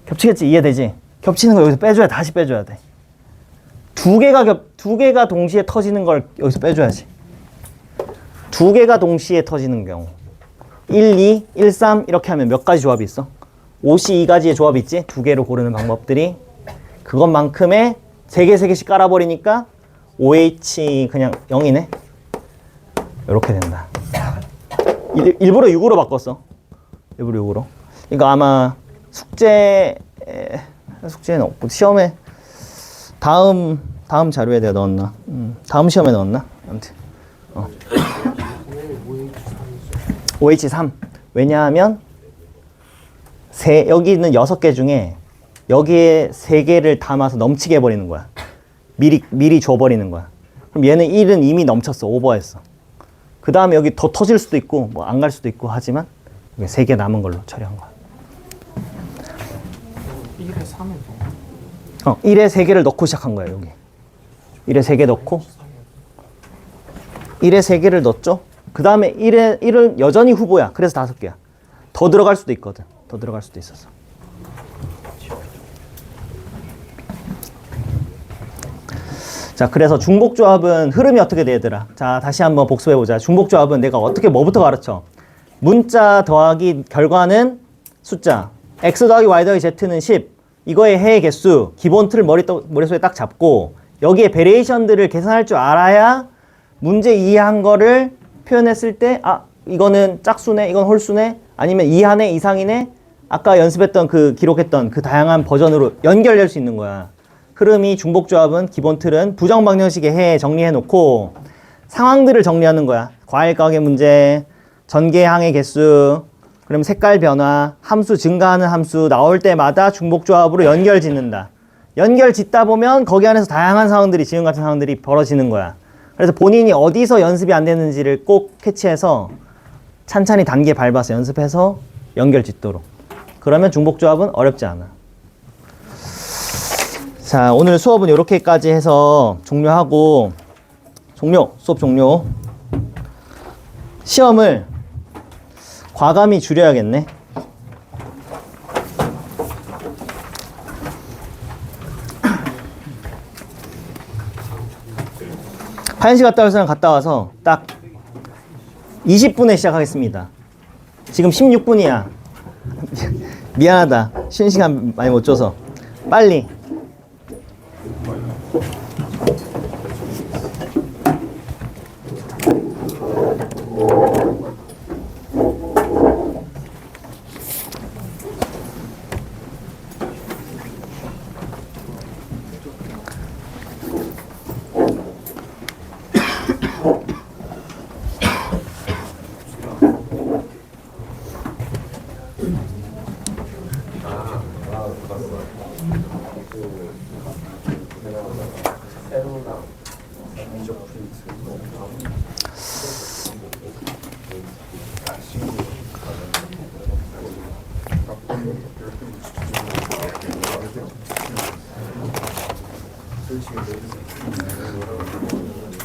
겹치겠지. 이해되지? 겹치는 거 여기서 빼줘야 다시 빼줘야 돼. 두 개가 동시에 터지는 걸 여기서 빼줘야지. 두 개가 동시에 터지는 경우 1, 2, 1, 3 이렇게 하면 몇 가지 조합이 있어? 52가지의 조합이 있지? 두 개로 고르는 방법들이 그것만큼의 3개, 3개씩 깔아버리니까 OH 그냥 0이네? 이렇게 된다. 일부러 6으로 바꿨어. 일부러 6으로. 이거 아마 숙제는 없고 시험에 다음 자료에 내가 넣었나? 다음 시험에 넣었나? 아무튼 OH3 왜냐하면 여기 있는 6개 중에 여기에 3개를 담아서 넘치게 해버리는 거야. 미리 줘버리는 거야. 그럼 얘는 1은 이미 넘쳤어. 오버했어. 그 다음에 여기 더 터질 수도 있고 뭐 안 갈 수도 있고 하지만 3개 남은 걸로 처리한 거야. 1에 3에서 1에 3개를 넣고 시작한 거야. 여기 1에 3개 넣고 1에 3개를 넣었죠. 그 다음에 1은 여전히 후보야. 그래서 5개야. 더 들어갈 수도 있거든. 더 들어갈 수도 있었어. 자, 그래서 중복조합은 흐름이 어떻게 되더라? 자, 다시 한번 복습해보자. 중복조합은 내가 어떻게 뭐부터 가르쳐? 문자 더하기 결과는 숫자. x 더하기 y 더하기 z는 10. 이거의 해의 개수. 기본 틀을 머릿속에 딱 잡고 여기에 베리에이션들을 계산할 줄 알아야 문제 이해한 거를 표현했을 때 이거는 짝수네, 이건 홀수네, 아니면 이하네, 이상이네, 아까 연습했던 기록했던 그 다양한 버전으로 연결될 수 있는 거야. 흐름이 중복조합은 기본 틀은 부정방정식의 해 정리해 놓고 상황들을 정리하는 거야. 과일 가게 문제, 전개항의 개수, 그럼 색깔 변화, 함수 증가하는 함수 나올 때마다 중복조합으로 연결 짓는다. 연결 짓다 보면 거기 안에서 다양한 상황들이 지금 같은 상황들이 벌어지는 거야. 그래서 본인이 어디서 연습이 안 되는지를 꼭 캐치해서 찬찬히 단계 밟아서 연습해서 연결 짓도록. 그러면 중복조합은 어렵지 않아. 자, 오늘 수업은 이렇게까지 해서 종료하고 수업 종료. 시험을 과감히 줄여야겠네. 화장실 갔다 올 사람 갔다 와서 딱 20분에 시작하겠습니다. 지금 16분이야. 미안하다. 쉬는 시간 많이 못 줘서. 빨리.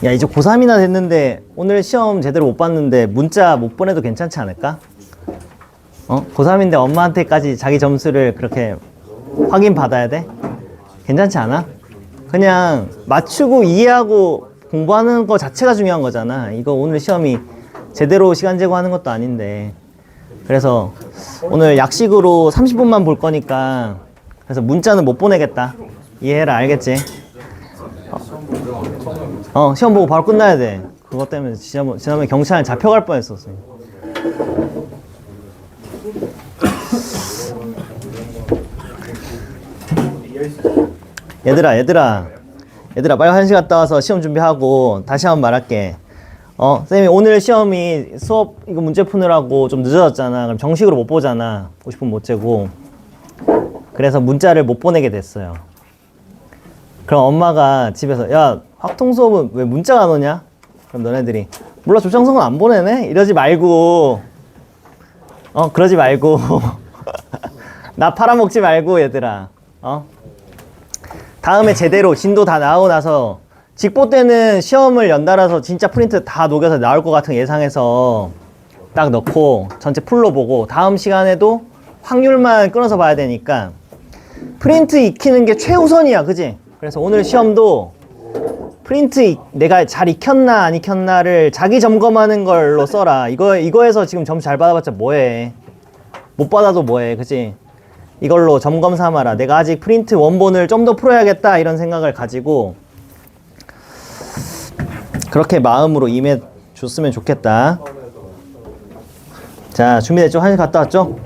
야, 이제 고3이나 됐는데 오늘 시험 제대로 못 봤는데 문자 못 보내도 괜찮지 않을까? 고3인데 엄마한테까지 자기 점수를 그렇게 확인 받아야 돼? 괜찮지 않아? 그냥 맞추고 이해하고 공부하는 거 자체가 중요한 거잖아. 이거 오늘 시험이 제대로 시간 제공하는 것도 아닌데. 그래서 오늘 약식으로 30분만 볼 거니까 그래서 문자는 못 보내겠다. 이해해라. 알겠지? 시험 보고 바로 끝나야 돼. 그것 때문에 지난번에 경찰에 잡혀갈 뻔했었어. 얘들아 빨리 화장실 갔다 와서 시험 준비하고 다시 한번 말할게. 쌤이 오늘 시험이 수업 이거 문제 푸느라고 좀 늦어졌잖아. 그럼 정식으로 못 보잖아. 50분 못 재고. 그래서 문자를 못 보내게 됐어요. 그럼 엄마가 집에서 야, 확통 수업은 왜 문자가 안 오냐? 그럼 너네들이 몰라, 조창성은 안 보내네? 이러지 말고 그러지 말고 나 팔아먹지 말고 얘들아. 다음에 제대로 진도 다 나오고 나서 직보 때는 시험을 연달아서 진짜 프린트 다 녹여서 나올 것 같은 거 예상해서 딱 넣고 전체 풀로 보고 다음 시간에도 확률만 끊어서 봐야 되니까 프린트 익히는 게 최우선이야, 그지? 그래서 오늘 시험도 프린트 내가 잘 익혔나 안 익혔나를 자기 점검하는 걸로 써라. 이거에서 지금 점수 잘 받아봤자 뭐해? 못 받아도 뭐해, 그지? 이걸로 점검 삼아라. 내가 아직 프린트 원본을 좀 더 풀어야겠다 이런 생각을 가지고 그렇게 마음으로 임해 줬으면 좋겠다. 자, 준비됐죠? 화장실 갔다 왔죠?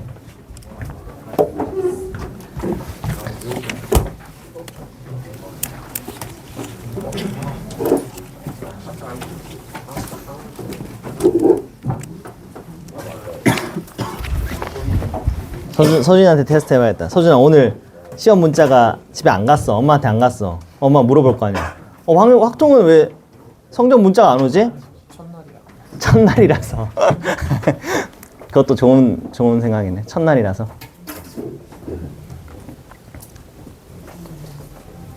서준이한테 테스트 해봐야겠다. 서준아, 오늘 시험 문자가 집에 안 갔어. 엄마한테 안 갔어. 엄마 물어볼 거 아니야. 확통은 왜 성적 문자가 안 오지? 첫날이라서. 그것도 좋은 생각이네. 첫날이라서.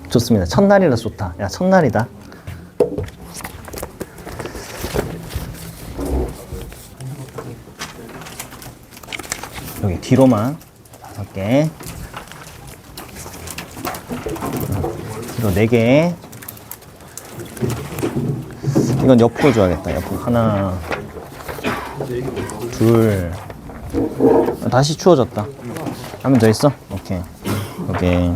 좋습니다. 첫날이라서 좋다. 야, 첫날이다. 여기 뒤로만 5개, 뒤로 4개. 이건 옆으로 줘야겠다. 옆으로 하나, 둘. 다시 추워졌다. 한 명 더 있어? 오케이. 여기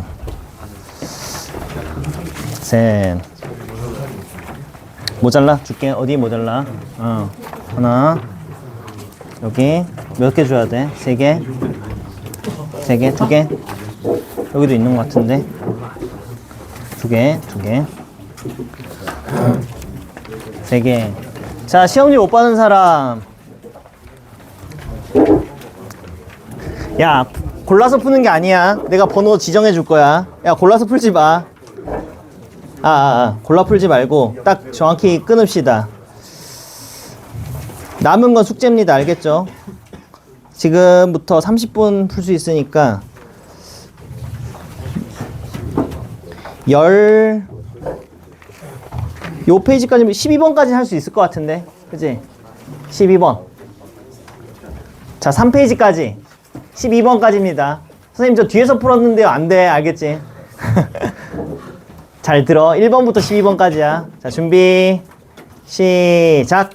셋. 모자라? 줄게. 어디 모자라? 하나. 여기 몇 개 줘야 돼? 3개? 3개? 2개? 여기도 있는 것 같은데? 2개? 2개? 3개. 자, 시험지 못 받은 사람. 야, 골라서 푸는 게 아니야. 내가 번호 지정해 줄 거야. 야, 골라서 풀지 마. 골라 풀지 말고 딱 정확히 끊읍시다. 남은 건 숙제입니다. 알겠죠? 지금부터 30분 풀 수 있으니까 요 페이지까지 12번까지 할 수 있을 것 같은데, 그치? 12번. 자, 3페이지까지 12번까지입니다. 선생님, 저 뒤에서 풀었는데요. 안 돼. 알겠지? 잘 들어. 1번부터 12번까지야. 자, 준비 시작.